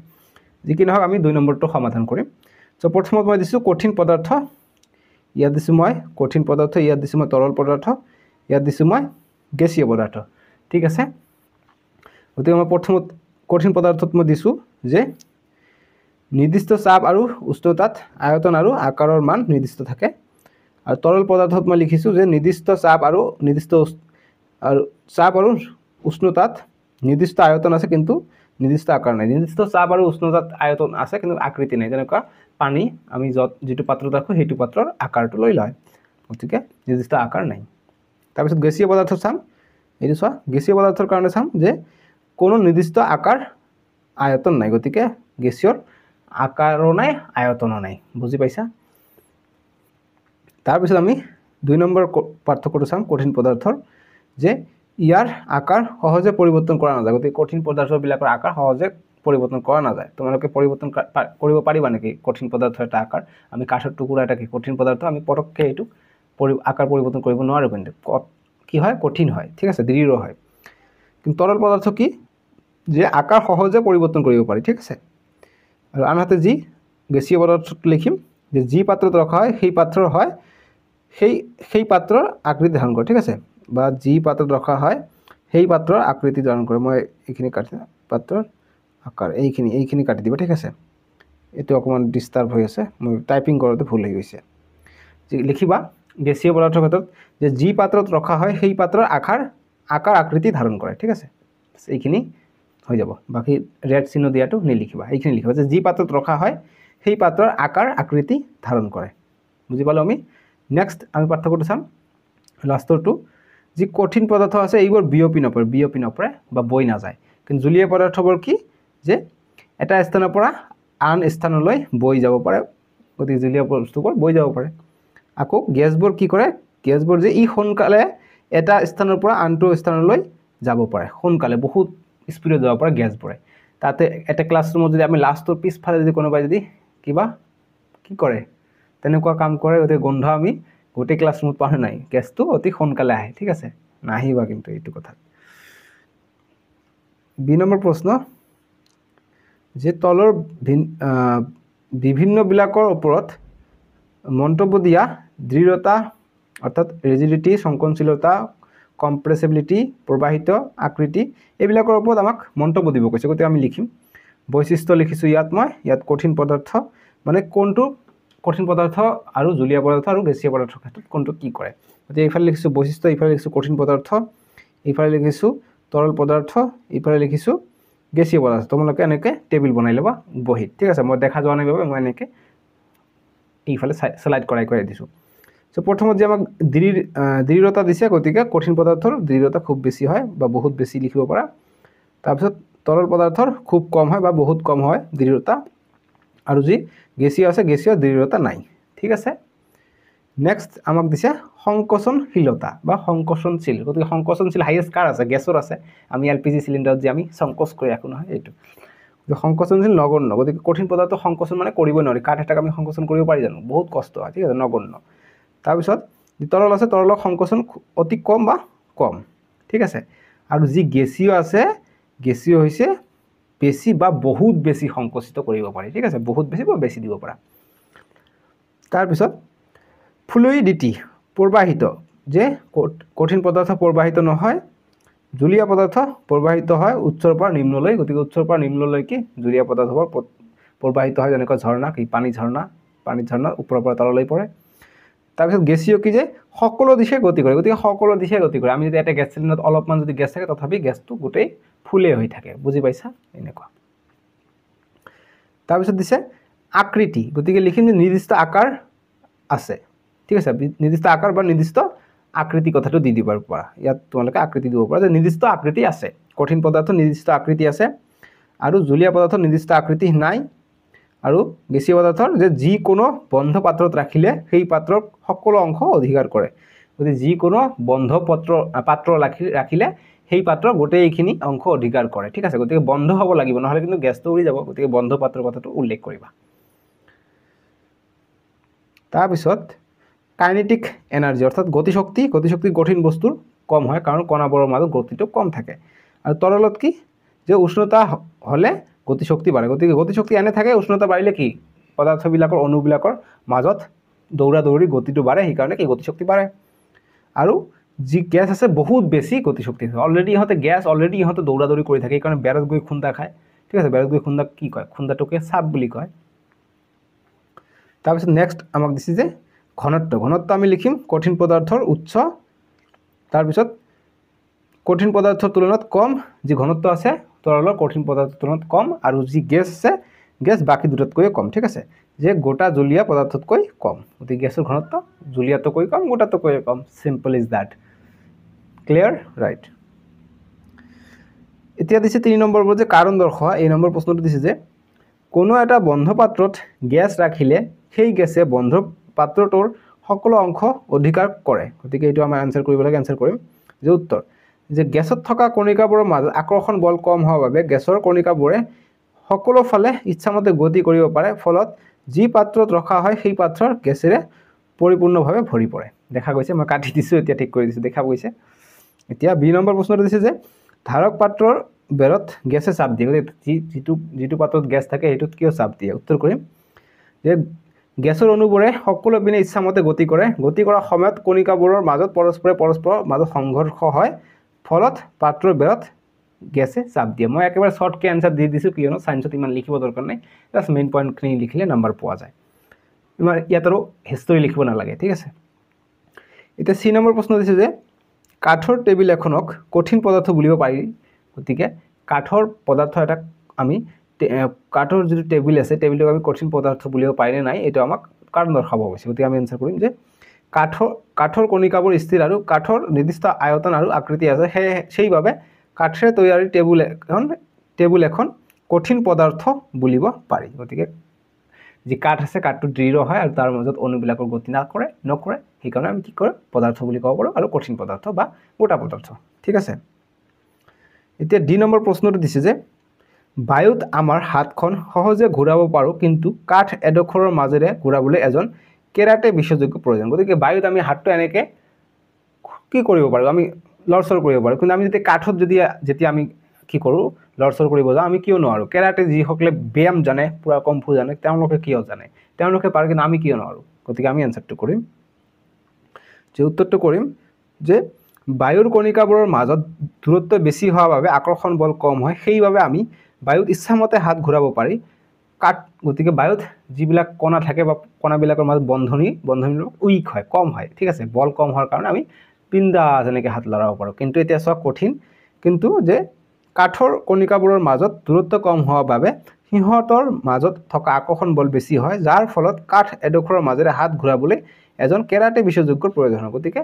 যি কি নহওক আমি 2 নম্বৰটো সমাধান কৰিম সো প্ৰথমত মই দিছো কঠিন পদাৰ্থ ইয়াত দিছো মই কঠিন পদাৰ্থ ইয়াত দিছো মই তৰল পদাৰ্থ ইয়াত দিছো মই গেছীয় পদাৰ্থ ঠিক আছে গতিকে মই প্ৰথমত কঠিন পদাৰ্থত মই দিছো যে নিৰ্দিষ্ট চাপ আৰু উষ্ণতাত আয়তন আৰু আকাৰৰ মান নিৰ্দিষ্ট থাকে আৰু তৰল পদাৰ্থত মই লিখিছো যে নিৰ্দিষ্ট চাপ আৰু উষ্ণতাত নিৰ্দিষ্ট আয়তন আছে কিন্তু নিৰ্দিষ্ট আকাৰ নাই নিৰ্দিষ্ট চাপ আৰু উষ্ণতাত আয়তন আছে কিন্তু আকৃতি নাই যেনেকৈ পানী আমি যেটো পাত্ৰত ৰাখো হেতু পাত্ৰৰ আকাৰটো লৈ লয় গতিকে নিৰ্দিষ্ট আকাৰ নাই তাৰপিছত গেছীয় পদাৰ্থ চাম এইটো চোৱা গেছীয় পদাৰ্থৰ কাৰণে চাম যে কোনো নিৰ্দিষ্ট আকাৰ আয়তন নাই গতিকে গেছীয়ৰ আকাৰো নাই আয়তনো নাই বুজি পাইছা তাৰপিছত আমি 2 নম্বৰ পাৰ্থক্যটো চাম কঠিন পদাৰ্থৰ যে ইয়াৰ আকাৰ সহজে পৰিৱৰ্তন কৰা নাযায় গতিকে কঠিন পদাৰ্থবিলাকৰ আকাৰ সহজে পৰিৱৰ্তন কৰা নাযায় তোমালোকে পৰিৱৰ্তন কৰিব পাৰিবা নেকি কঠিন পদাৰ্থৰ এটা আকাৰ আমি কাঠৰ টুকুৰা এটা কি কঠিন পদাৰ্থ আমি পটককে এইটো আকাৰ পৰিৱৰ্তন কৰিব নোৱাৰো কিন্তু কি হয় কঠিন হয় ঠিক আছে দৃঢ় হয় কিন্তু তৰল পদাৰ্থ কি যে আকাৰ সহজে পৰিৱৰ্তন কৰিব পাৰি ঠিক আছে আৰু আনহাতে যি গেছীয় পদাৰ্থত লিখিম যে যি পাত্ৰত ৰখা হয় সেই পাত্ৰৰ হয় সেই পাত্ৰৰ আকৃতি ধাৰণ কৰে ঠিক আছে বা যি পাত্ৰত ৰখা হয় সেই পাত্ৰৰ আকৃতি ধাৰণ কৰে মই এইখিনি কাটি পাত্ৰৰ আকাৰ এইখিনি কাটি দিব ঠিক আছে এটো অকমান ডিস্টাৰ্ব হৈ আছে মই টাইপিং কৰোতে ভুল হৈ গৈছে যে লিখিবা গেছীয় পদাৰ্থৰ ক্ষেত্ৰত যে যি পাত্ৰত ৰখা হয় সেই পাত্ৰৰ আকাৰ আকৃতি ধাৰণ কৰে ঠিক আছে এইখিনি হৈ যাব বাকি ৰেড চিহ্ন দিয়াটো নিলিখিবা এইখিনি লিখিবা যে যি পাত্ৰত ৰখা হয় সেই পাত্ৰৰ আকাৰ আকৃতি ধাৰণ কৰে বুজি পালো আমি নেক্সট আমি পাৰ্থক্যটো চাম লাষ্টৰটো যি কঠিন পদাৰ্থ আছে এইবোৰ বিয়পি নপৰে বা বৈ না যায় কিন্তু জলীয় পদাৰ্থবোৰ কি যে এটা স্থানৰ পৰা আন স্থানলৈ বৈ যাব পাৰে গতি জলীয় বস্তুবোৰ বৈ যাব পাৰে আকৌ গ্যাসবোৰ কি কৰে গ্যাসবোৰ যে ই সোনকালে এটা স্থানৰ পৰা আনটো স্থানলৈ যাব পাৰে সোনকালে বহুত স্পিডত যাব পাৰে গ্যাসবোৰে তাতে এটা ক্লাছৰুমত যদি আমি লাষ্টৰ পিছফালে যদি কোনোবাই যদি কিবা কি কৰে তেনেকুৱা কাম কৰে গতি গন্ধ আমি গোটেই ক্লাছৰুমত পাহৰি নাই গ্যাসটো অতি সোনকালে আহে ঠিক আছে নাহিবা কিন্তু এইটো কথা 2 নম্বৰ প্ৰশ্ন যে তলৰ বিভিন্ন বিলাকৰ ওপৰত মন্তব্য দিয়া দৃঢ়তা অৰ্থাৎ ৰিজিডিটি সংকোচনশীলতা কম্প্ৰেসিবিলিটি প্ৰবাহিত আকৃতি এইবিলাকৰ ওপৰত আমাক মন্তব্য দিব কৈছে গতি আমি লিখিম বৈশিষ্ট্য লিখিছো ইয়াত কঠিন পদাৰ্থ মানে কোনটো কঠিন পদাৰ্থ আৰু জলীয় পদাৰ্থ আৰু গেছীয় পদাৰ্থৰ ক্ষেত্ৰত কোনটো কি কৰে গতি এইফালে লিখিছো বৈশিষ্ট্য এইফালে লিখিছো কঠিন পদাৰ্থ এইফালে লিখিছো তৰল পদাৰ্থ এইফালে লিখিছো গেছীয় পদাৰ্থ তোমালোকে এনেকে টেবিল বনাই লবা বহিত ঠিক আছে মই দেখা যোৱা নাই বাবে মই এনেকে এইফালে স্লাইড কৰাই দিছো সো প্ৰথমত যে আমাক দৃঢ়তা দিছে গতিকে কঠিন পদাৰ্থৰ দৃঢ়তা খুব বেছি হয় বা বহুত বেছি লিখিব পাৰা তাৰপিছত তৰল পদাৰ্থৰ খুব কম হয় বা বহুত কম হয় দৃঢ়তা আৰু যি গেছীয় আছে গেছীয় দৃঢ়তা নাই ঠিক আছে নেক্সট আমাক দিছে সংকোচনশীলতা বা সংকোচনশীল গতিকে সংকোচনশীল হাইয়েস্ট কাৰ আছে গেছৰ আছে আমি এলপিজি সিলিন্ডাৰত যে আমি সংকোচ কৰি ৰাখো নহয় এইটো সংকোচনশীল নগণ্য গতিকে কঠিন পদাৰ্থ সংকোচন মানে কৰিব নোৱাৰি কাঠ এটাক আমি সংকোচন কৰিব পাৰি জানো বহুত কষ্ট হয় ঠিক আছে নগণ্য তাৰপিছত যি তৰল আছে তৰলৰ সংকোচন অতি কম বা কম ঠিক আছে আৰু যি গেছীয় আছে গেছীয় হৈছে বেছি বা বহুত বেছি সংকোচিত কৰিব পাৰি ঠিক আছে বহুত বেছি বা বেছি দিব পাৰা তাৰপিছত ফ্লুইডিটি প্ৰবাহিত যে কঠিন পদাৰ্থ প্ৰবাহিত নহয় জলীয় পদাৰ্থ প্ৰবাহিত হয় উচ্চৰ পৰা নিম্নলৈ গতিকে উচ্চৰ পৰা নিম্নলৈ কি জলীয় পদাৰ্থবোৰ প্ৰবাহিত হয় যেনেকৈ ঝৰ্ণা কি পানী ঝৰ্ণা ওপৰৰ পৰা তললৈ পৰে তাৰপিছত গেছীয় কি যে সকলো দিশে গতি কৰে, গতিকে সকলো দিশে গতি কৰে। আমি যদি এটা গেছ চিলিণ্ডাৰত অলপমান যদি গেছ থাকে তথাপি গেছটো গোটেই ফুলে হৈ থাকে, বুজি পাইছা? এনেকুৱা। তাৰপিছত দিছে আকৃতি, গতিকে লিখিম যে নিৰ্দিষ্ট আকাৰ আছে, ঠিক আছে? নিৰ্দিষ্ট আকাৰ বা নিৰ্দিষ্ট আকৃতি কথাটো দি দিব পাৰা, ইয়াত তোমালোকে আকৃতি দিব পাৰা যে নিৰ্দিষ্ট আকৃতি আছে। কঠিন পদাৰ্থ নিৰ্দিষ্ট আকৃতি আছে, আৰু জুলীয়া পদাৰ্থৰ নিৰ্দিষ্ট আকৃতি নাই, আৰু গেছীয় পদাৰ্থৰ যে যিকোনো বন্ধ পাত্ৰত ৰাখিলে সেই পাত্ৰৰ সকলো অংশ অধিকাৰ কৰে। গতিকে যিকোনো বন্ধ পাত্ৰ ৰাখিলে সেই পাত্ৰৰ গোটেইখিনি অংশ অধিকাৰ কৰে, ঠিক আছে? গতিকে বন্ধ হ'ব লাগিব, নহ'লে কিন্তু গেছটো উৰি যাব। গতিকে বন্ধ পাত্ৰৰ কথাটো উল্লেখ কৰিবা। তাৰপিছত কাইনেটিক এনাৰ্জি অৰ্থাৎ গতিশক্তি। গতিশক্তি কঠিন বস্তুৰ কম হয় কাৰণ কণাবোৰৰ মাজত গতিটো কম থাকে। আৰু তৰলত কি যে উষ্ণতা হ'লে গতিশক্তি বাঢ়ে, গতিকে গতিশক্তি এনে থাকে, উষ্ণতা বাঢ়িলে কি পদাৰ্থবিলাকৰ অণুবিলাকৰ মাজত দৌৰা দৌৰি গতিটো বাঢ়ে, সেইকাৰণে কি গতিশক্তি বাঢ়ে। আৰু যি গেছ আছে বহুত বেছি গতিশক্তি আছে, অলৰেডি ইহঁতে দৌৰা দৌৰি কৰি থাকে, সেইকাৰণে বেৰত গৈ খুন্দা খায়, ঠিক আছে? বেৰত গৈ খুন্দা কি কয়? খুন্দাটোকে চাপ বুলি কয়। তাৰপিছত নেক্সট আমাক দিছে যে ঘনত্ব। ঘনত্ব আমি লিখিম কঠিন পদাৰ্থৰ উচ্চ, তাৰপিছত কঠিন পদাৰ্থৰ তুলনাত কম যি ঘনত্ব আছে তৰলৰ কঠিন পদাৰ্থৰ তুলনাত কম, আৰু যি গেছ আছে গেছ বাকী দুটাতকৈ কম, ঠিক আছে? যে গোটা জুলীয়া পদাৰ্থতকৈ কম, গতিকে গেছৰ ঘনত্ব জুলীয়াতকৈ কম, গোটাতকৈ কম। Simple is that. Clear? Right. এতিয়া দিছে 3 নম্বৰবোৰ যে কাৰণ দৰ্শোৱা। এই নম্বৰ প্ৰশ্নটো দিছে যে কোনো এটা বন্ধ পাত্ৰত গেছ ৰাখিলে সেই গেছে বন্ধ পাত্ৰটোৰ সকলো অংশ অধিকাৰ কৰে। গতিকে এইটো আমাৰ এনসাৰ কৰিব লাগে, এনসাৰ কৰিম যে উত্তৰ যে গেছত থকা কণিকাবোৰৰ মাজত আকৰ্ষণ বল কম হোৱাৰ বাবে গেছৰ কণিকাবোৰে সকলো ফালে ইচ্ছামতে গতি কৰিব পাৰে, ফলত যি পাত্ৰত ৰখা হয় সেই পাত্ৰৰ গেছেৰে পৰিপূৰ্ণভাৱে ভৰি পৰে। দেখা গৈছে, মই কাটি দিছোঁ, এতিয়া ঠিক কৰি দিছোঁ, দেখা গৈছে। এতিয়া 2 নম্বৰ প্ৰশ্নটো দিছে যে ধাৰক পাত্ৰৰ বেৰত গেছে চাপ দিয়ে, গতিকে যিটো পাত্ৰত গেছ থাকে সেইটোত কিয় চাপ দিয়ে? উত্তৰ কৰিম যে গেছৰ অণুবোৰে সকলো পিনে ইচ্ছামতে গতি কৰে, গতি কৰাৰ সময়ত কণিকাবোৰৰ মাজত পৰস্পৰৰ মাজত সংঘৰ্ষ হয়, ফলত পাত্ৰৰ বেৰত গেছে চাপ দিয়ে। মই একেবাৰে শ্বৰ্টকৈ এনসাৰ দি দিছোঁ, কিয়নো ছায়েন্সত ইমান লিখিব দৰকাৰ নাই, জাষ্ট মেইন পইণ্টখিনি লিখিলে নাম্বাৰ পোৱা যায়। ইমান ইয়াত আৰু হিষ্টৰী লিখিব নালাগে, ঠিক আছে? এতিয়া 3 নম্বৰ প্ৰশ্ন দিছে যে কাঠৰ টেবুল এখনক কঠিন পদাৰ্থ বুলিব পাৰি। গতিকে কাঠৰ পদাৰ্থ এটা আমি কাঠৰ যিটো টেবুল আছে টেবুলটোক আমি কঠিন পদাৰ্থ বুলিব পাৰিনে নাই, এইটো আমাক কাৰণ দৰ্শাব গৈছে। গতিকে আমি এনসাৰ কৰিম যে কাঠৰ কণিকাবোৰ স্থিৰ আৰু কাঠৰ নিৰ্দিষ্ট আয়তন আৰু আকৃতি আছে, সেইবাবে কাঠেৰে তৈয়াৰী টেবুল এখন কঠিন পদাৰ্থ বুলিব পাৰি। গতিকে যি কাঠ আছে কাঠটো দৃঢ় হয় আৰু তাৰ মাজত অণুবিলাকৰ গতি নকৰে, সেইকাৰণে আমি কি কৰোঁ? পদাৰ্থ বুলি ক'ব পাৰোঁ, আৰু কঠিন পদাৰ্থ বা গোটা পদাৰ্থ, ঠিক আছে? এতিয়া 2 নম্বৰ প্ৰশ্নটো দিছে যে বায়ুত আমাৰ হাতখন সহজে ঘূৰাব পাৰোঁ, কিন্তু কাঠ এডোখৰৰ মাজেৰে ঘূৰাবলৈ এজন কেৰাটে বিশেষজ্ঞৰ প্ৰয়োজন। গতিকে বায়ুত আমি হাতটো এনেকৈ কি কৰিব পাৰোঁ? আমি লৰচৰ কৰিব পাৰোঁ, কিন্তু আমি যেতিয়া কাঠত যেতিয়া আমি কি কৰোঁ লৰচৰ কৰিব যাওঁ, আমি কিয় নোৱাৰোঁ? কেৰাটে যিসকলে ব্যায়াম জানে, পূৰা কমফু জানে, তেওঁলোকে কিয় জানে? তেওঁলোকে পাৰে, কিন্তু আমি কিয় নোৱাৰোঁ? গতিকে আমি এনসাৰটো কৰিম যে উত্তৰটো কৰিম যে বায়ুৰ কণিকাবোৰৰ মাজত দূৰত্ব বেছি হোৱাৰ বাবে আকৰ্ষণ বল কম হয়, সেইবাবে আমি বায়ুত ইচ্ছামতে হাত ঘূৰাব পাৰি গতিকে বায়ুত যিবিলাক কণা থাকে বা কণাবিলাকৰ মাজত বন্ধনীবিলাক উইক হয়, কম হয়, ঠিক আছে? বল কম হোৱাৰ কাৰণে আমি বিন্দাছ এনেকৈ হাত লৰাব পাৰোঁ। কিন্তু এতিয়া চোৱা কঠিন, কিন্তু যে কাঠৰ কণিকাবোৰৰ মাজত দূৰত্ব কম হোৱাৰ বাবে সিহঁতৰ মাজত থকা আকৰ্ষণ বল বেছি হয়, যাৰ ফলত কাঠ এডোখৰৰ মাজেৰে হাত ঘূৰাবলৈ এজন কেৰাটে বিশেষজ্ঞৰ প্ৰয়োজন হয়। গতিকে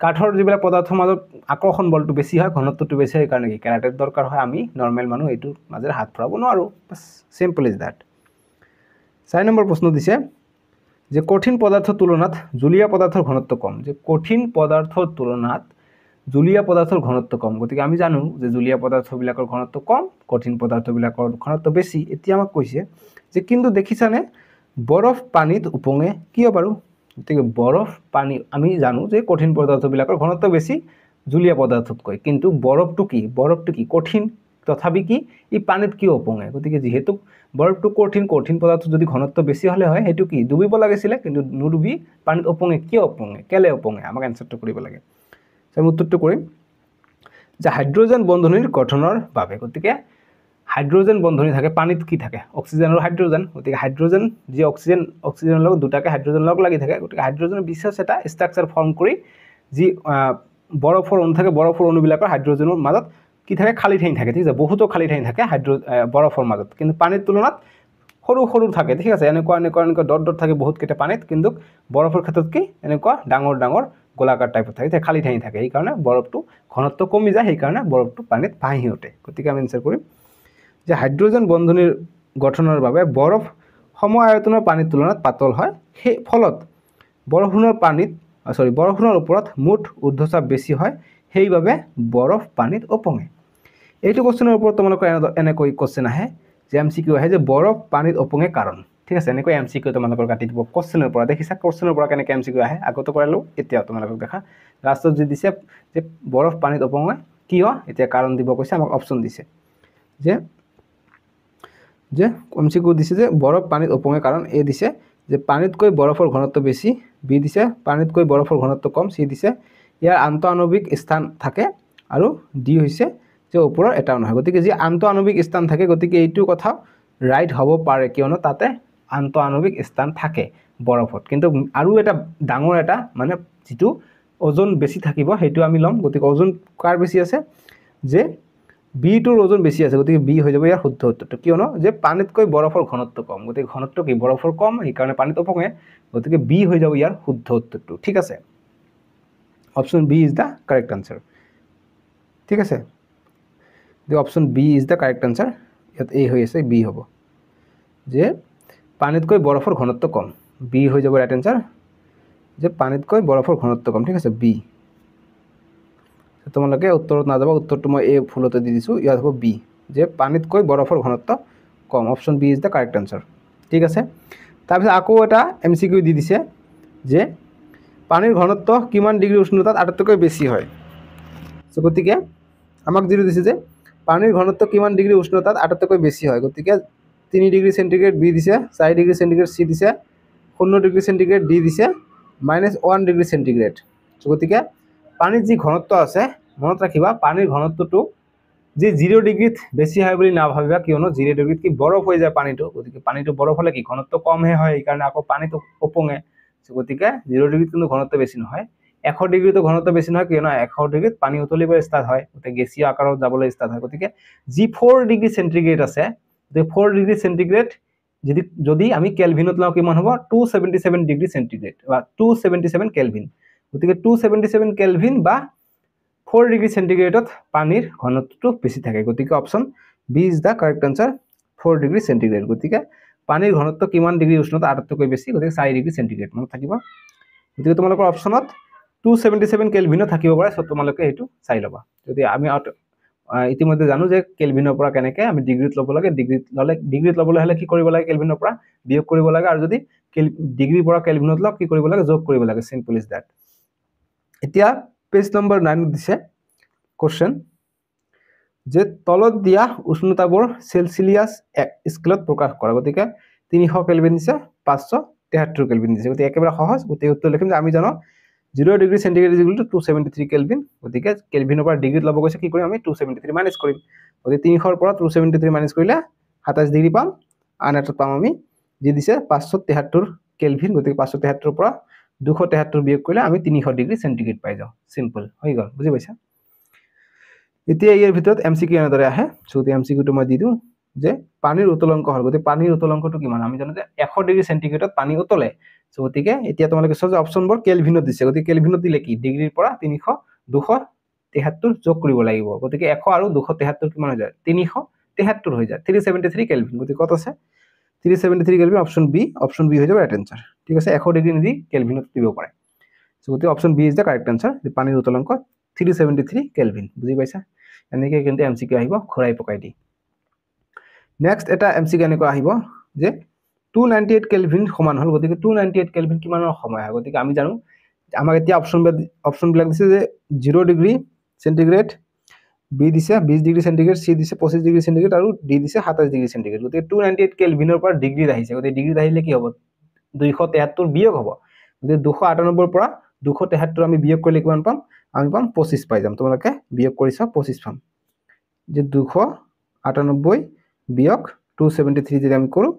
কাঠৰ যিবিলাক পদাৰ্থৰ মাজত আকৰ্ষণ বলটো বেছি হয়, ঘনত্বটো বেছি হয়, সেইকাৰণে কি কেৰাটেৰ দৰকাৰ হয়। আমি নৰ্মেল মানুহ এইটোৰ মাজেৰে হাত ফুৰাব নোৱাৰোঁ, bus simple is that. 4 number প্ৰশ্ন দিছে যে কঠিন পদাৰ্থৰ তুলনাত জুলীয়া পদাৰ্থৰ ঘনত্ব কম। যে কঠিন পদাৰ্থৰ তুলনাত জুলীয়া পদাৰ্থৰ ঘনত্ব কম, গতিকে আমি জানো যে জুলীয়া পদাৰ্থবিলাকৰ ঘনত্ব কম, কঠিন পদাৰ্থবিলাকৰ ঘনত্ব বেছি। এতিয়া আমাক কৈছে যে কিন্তু দেখিছানে বৰফ পানীত উপঙে কিয় বাৰু? গতিকে বৰফ পানী আমি জানো যে কঠিন পদাৰ্থবিলাকৰ ঘনত্ব বেছি জুলীয়া পদাৰ্থতকৈ, কিন্তু বৰফটো কি কঠিন, তথাপি কি ই পানীত কিয় উপঙে? গতিকে যিহেতু বৰফটো কঠিন পদাৰ্থ যদি ঘনত্ব বেছি হ'লে হয় সেইটো কি ডুবিব লাগিছিলে, কিন্তু নুডুবি পানীত উপঙে, কিয় উপঙে, কেলে উপঙে? আমাক এনসাৰটো কৰিব লাগে। আমি উত্তৰটো কৰিম যে হাইড্ৰজেন বন্ধনীৰ গঠনৰ বাবে। গতিকে হাইড্ৰোজেন বন্ধনী থাকে পানীত কি থাকে অক্সিজেন আৰু হাইড্ৰোজেন গতিকে হাইড্ৰোজেন যি অক্সিজেনৰ লগত দুটাকে হাইড্ৰোজেন লগ লাগি থাকে গতিকে হাইড্ৰোজেনৰ বিশেষ এটা ষ্ট্ৰাকচাৰ ফৰ্ম কৰি যি বৰফৰ অণু থাকে বৰফৰ অণুবিলাকৰ হাইড্ৰোজেনৰ মাজত কি থাকে খালি ঠাই থাকে ঠিক আছে বহুতো খালি ঠাই থাকে বৰফৰ মাজত কিন্তু পানীৰ তুলনাত সৰু সৰু থাকে ঠিক আছে এনেকুৱা ডট ডট থাকে বহুত কেইটা পানীত কিন্তু বৰফৰ ক্ষেত্ৰত কি এনেকুৱা ডাঙৰ ডাঙৰ গোলাকাৰ টাইপত থাকে খালি ঠাই থাকে এই কাৰণে বৰফটো ঘনত্ব কমি যায় সেই কাৰণে বৰফটো পানীত ভাহি উঠে গতিকে আমি এনসাৰ কৰিম যে হাইড্ৰোজেন বন্ধনীৰ গঠনৰ বাবে বৰফ সম আয়তনৰ পানীৰ তুলনাত পাতল হয় সেই ফলত বৰফৰ ওপৰত মুঠ ঊৰ্ধ্বচাপ বেছি হয় সেইবাবে বৰফ পানীত উপঙে এইটো কোশ্চেনৰ ওপৰত তোমালোকৰ এনেকৈ কোশ্চেন আহে যে এমসিকিউ আহে যে বৰফ পানীত উপঙে কাৰণ ঠিক আছে এনেকৈ এমসিকিউ তোমালোকৰ কাটি দিব কোশ্চেনৰ পৰা দেখিছা কোশ্চেনৰ পৰা কেনেকৈ এমসিকিউ আহে আগতে কৰালো এতিয়া তোমালোকক দেখা লাষ্টত যি দিছে যে বৰফ পানীত উপঙে কিয় এতিয়া কাৰণ দিব কৈছে আমাক অপচন দিছে যে এমসিকিউ দিছে যে বৰফ পানীত উপঙে কাৰণ এ দিছে যে পানীতকৈ বৰফৰ ঘনত্ব বেছি বি দিছে পানীতকৈ বৰফৰ ঘনত্ব কম সি দিছে ইয়াৰ আন্তঃআণৱিক স্থান থাকে আৰু ডি হৈছে যে ওপৰৰ এটাও নহয় গতিকে যি আন্তঃআণৱিক স্থান থাকে গতিকে এইটো কথা ৰাইট হ'ব পাৰে কিয়নো তাতে আন্তঃআণৱিক স্থান থাকে বৰফত কিন্তু আৰু এটা ডাঙৰ এটা মানে যেটো ওজন বেছি থাকিব হেতু আমি লম গতিকে ওজন কাৰ বেছি আছে যে বি টোৰ ওজন বেছি আছে গতিকে বি হৈ যাব ইয়াৰ শুদ্ধ উত্তৰটো কিয়নো যে পানীতকৈ বৰফৰ ঘনত্ব কম গতিকে ঘনত্ব কি বৰফৰ কম এই কাৰণে পানীত উপঙে গতিকে বি হৈ যাব ইয়াৰ শুদ্ধ উত্তৰটো ঠিক আছে option B is the correct answer ঠিক আছে the option B is the correct answer ইয়াত A হৈ আছে B হ'ব যে পানীতকৈ বৰফৰ ঘনত্ব কম B হৈ যাব ৰাইট আনসাৰ যে পানীতকৈ বৰফৰ ঘনত্ব কম ঠিক আছে B তোমালোকে উত্তৰত না যাব উত্তৰটো মই A ফুলতে দি দিছো ইয়াত হ'ব B যে পানীতকৈ বৰফৰ ঘনত্ব কম option B is the correct answer ঠিক আছে তাৰপিছত আকৌ এটা MCQ দি দিছে যে পানীৰ ঘনত্ব কিমান ডিগ্ৰী উষ্ণতাত আটাইতকৈ বেছি হয় সো গতিকে আমাক যিটো দিছে যে পানীৰ ঘনত্ব কিমান ডিগ্ৰী উষ্ণতাত আটাইতকৈ বেছি হয় গতিকে 3 ডিগ্ৰী সেন্টিগ্ৰেড বি দিছে 4 ডিগ্ৰী সেন্টিগ্ৰেড সি দিছে 0 ডিগ্ৰী সেন্টিগ্ৰেড ডি দিছে -1 ডিগ্ৰী সেন্টিগ্ৰেড সো গতিকে পানীৰ যি ঘনত্ব আছে মনত ৰাখিবা পানীৰ ঘনত্বটো যে 0 ডিগ্ৰীত বেছি হয় বুলি না ভাবিবা কিয়নো 0 ডিগ্ৰীত কি বৰফ হৈ যায় পানীটো গতিকে পানীটো বৰফ হলে কি ঘনত্ব কম হে হয় এই কাৰণে আকৌ পানীটো উপঙে সো গতিকে 0 ডিগ্ৰীত কিন্তু ঘনত্ব বেছি নহয় 100 ডিগ্ৰীতো ঘনত্ব বেছি নহয় কিয়নো 100 ডিগ্ৰীত পানী উতলিব ষ্টাৰ্ট হয় গতিকে গেছীয় আকাৰত যাবলৈ ষ্টাৰ্ট হয় গতিকে যি 4 ডিগ্ৰী সেন্টিগ্ৰেড আছে যে 4 ডিগ্ৰী সেন্টিগ্ৰেড যদি আমি কেলভিনত লাও কিমান হ'ব 277 ডিগ্ৰী সেন্টিগ্ৰেড বা 277 কেলভিন গতিকে 277 কেলভিন বা 4 ডিগ্ৰী সেন্টিগ্ৰেডত পানীৰ ঘনত্বটো বেছি থাকে গতিকে option B is the correct answer 4 degree centigrade গতিকে পানীৰ ঘনত্ব কিমান ডিগ্ৰী উষ্ণতা আটাইতকৈ বেছি গতিকে 4 ডিগ্ৰী সেন্টিগ্ৰেড মনত থাকিব গতিকে তোমালোকৰ অপচনত 277 কেলভিন থাকিব পাৰে সো তোমালোকে এটো চাই লবা যদি আমি ইতিমধ্যে জানো যে কেলভিনৰ পৰা কেনেকৈ আমি ডিগ্ৰীত ল'ব লাগে ডিগ্ৰীত ল'বলৈ হলে কি কৰিব লাগে কেলভিনৰ পৰা বিয়োগ কৰিব লাগে আৰু যদি ডিগ্ৰীৰ পৰা কেলভিনত লওক কি কৰিব লাগে যোগ কৰিব লাগে সিম্পল ইজ দ্যাট এতিয়া পেজ নম্বৰ 9 দিছে কোশ্চেন যে তলত দিয়া উষ্ণতাবোৰ সেলসিয়াস স্কেলত প্ৰকাশ কৰা গতিকে 300 কেলভিন দিছে 573 কেলভিন দিছে গতিকে একেবাৰে সহজ গতিকে উত্তৰ লিখিম যে আমি জানো 0 ডিগ্ৰী সেন্টিগ্ৰেড ইকুয়াল টু 273 কেলভিন গতিকে কেলভিনৰ পৰা ডিগ্ৰীত ল'ব গৈছে কি কৰিম আমি 273 মাইনাস কৰিম গতিকে 300 ৰ পৰা 273 মাইনাস কৰিলে 27 ডিগ্ৰী পাম আন এটা পাম আমি যি দিছে 573 কেলভিন গতিকে 573 ৰ পৰা 273 বিয়োগ কৰিলে আমি 300 ডিগ্ৰী সেন্টিগ্ৰেড পাই যাও সিম্পল হৈ গল বুজি পাইছা এতিয়া ইয়াৰ ভিতৰত এমসিকিউ এনেদৰে আহে সো এমসিকিউটো মই দি দিও যে পানীৰ উতলংক হল গতিকে পানীৰ উতলংকটো কিমান আমি জানো যে 100 ডিগ্ৰী সেন্টিগ্ৰেডত পানী উতলে সো গতিকে এতিয়া তোমালোকে সহজ অপচনবোৰ কেলভিনত দিছে গতিকে কেলভিনত দিলে কি ডিগ্ৰীৰ পৰা 300 273 যোগ কৰিব লাগিব গতিকে 100 আৰু 273 কিমান হৈ যায় 373 হৈ যায় 373 কেলভিন গতিকে কত আছে 373 কেলভিন অপচন বি হৈ যাব ৰাইট আনসাৰ ঠিক আছে 100 ডিগ্ৰী নিদি কেলভিনত দিব পাৰে সো গতিকে option B is the correct answer যে পানীৰ উতলংক 373 কেলভিন বুজি পাইছা এনেকৈ কিন্তু এমসিকিউ আহিব খৰাই পকাই দি নেক্সট এটা এমসিকিউ এনেকৈ আহিব যে 298 কেলভিন সমান হল গতিকে 298 কেলভিন কিমানৰ সময় হয় গতিকে আমি জানো আমাক এতিয়া অপচন বিলাক দিছে যে 0 ডিগ্ৰী সেন্টিগ্ৰেড বি দিছে 20 ডিগ্ৰী সেন্টিগ্ৰেড সি দিছে 25 ডিগ্ৰী সেন্টিগ্ৰেড আৰু ডি দিছে 27 ডিগ্ৰী সেন্টিগ্ৰেড গতিকে 298 কেলভিনৰ পৰা ডিগ্ৰী আহিছে গতিকে ডিগ্ৰী আহিলে কি হ'ব 273 বিয়োগ হ'ব গতিকে 298 ৰ পৰা 273 আমি বিয়োগ কৰিলে কিমান পাম আমি পাম 25 পাই যাম তোমালোকে বিয়োগ কৰিছা 25 পাম যে 298 বিয়োগ 273 যদি আমি কৰোঁ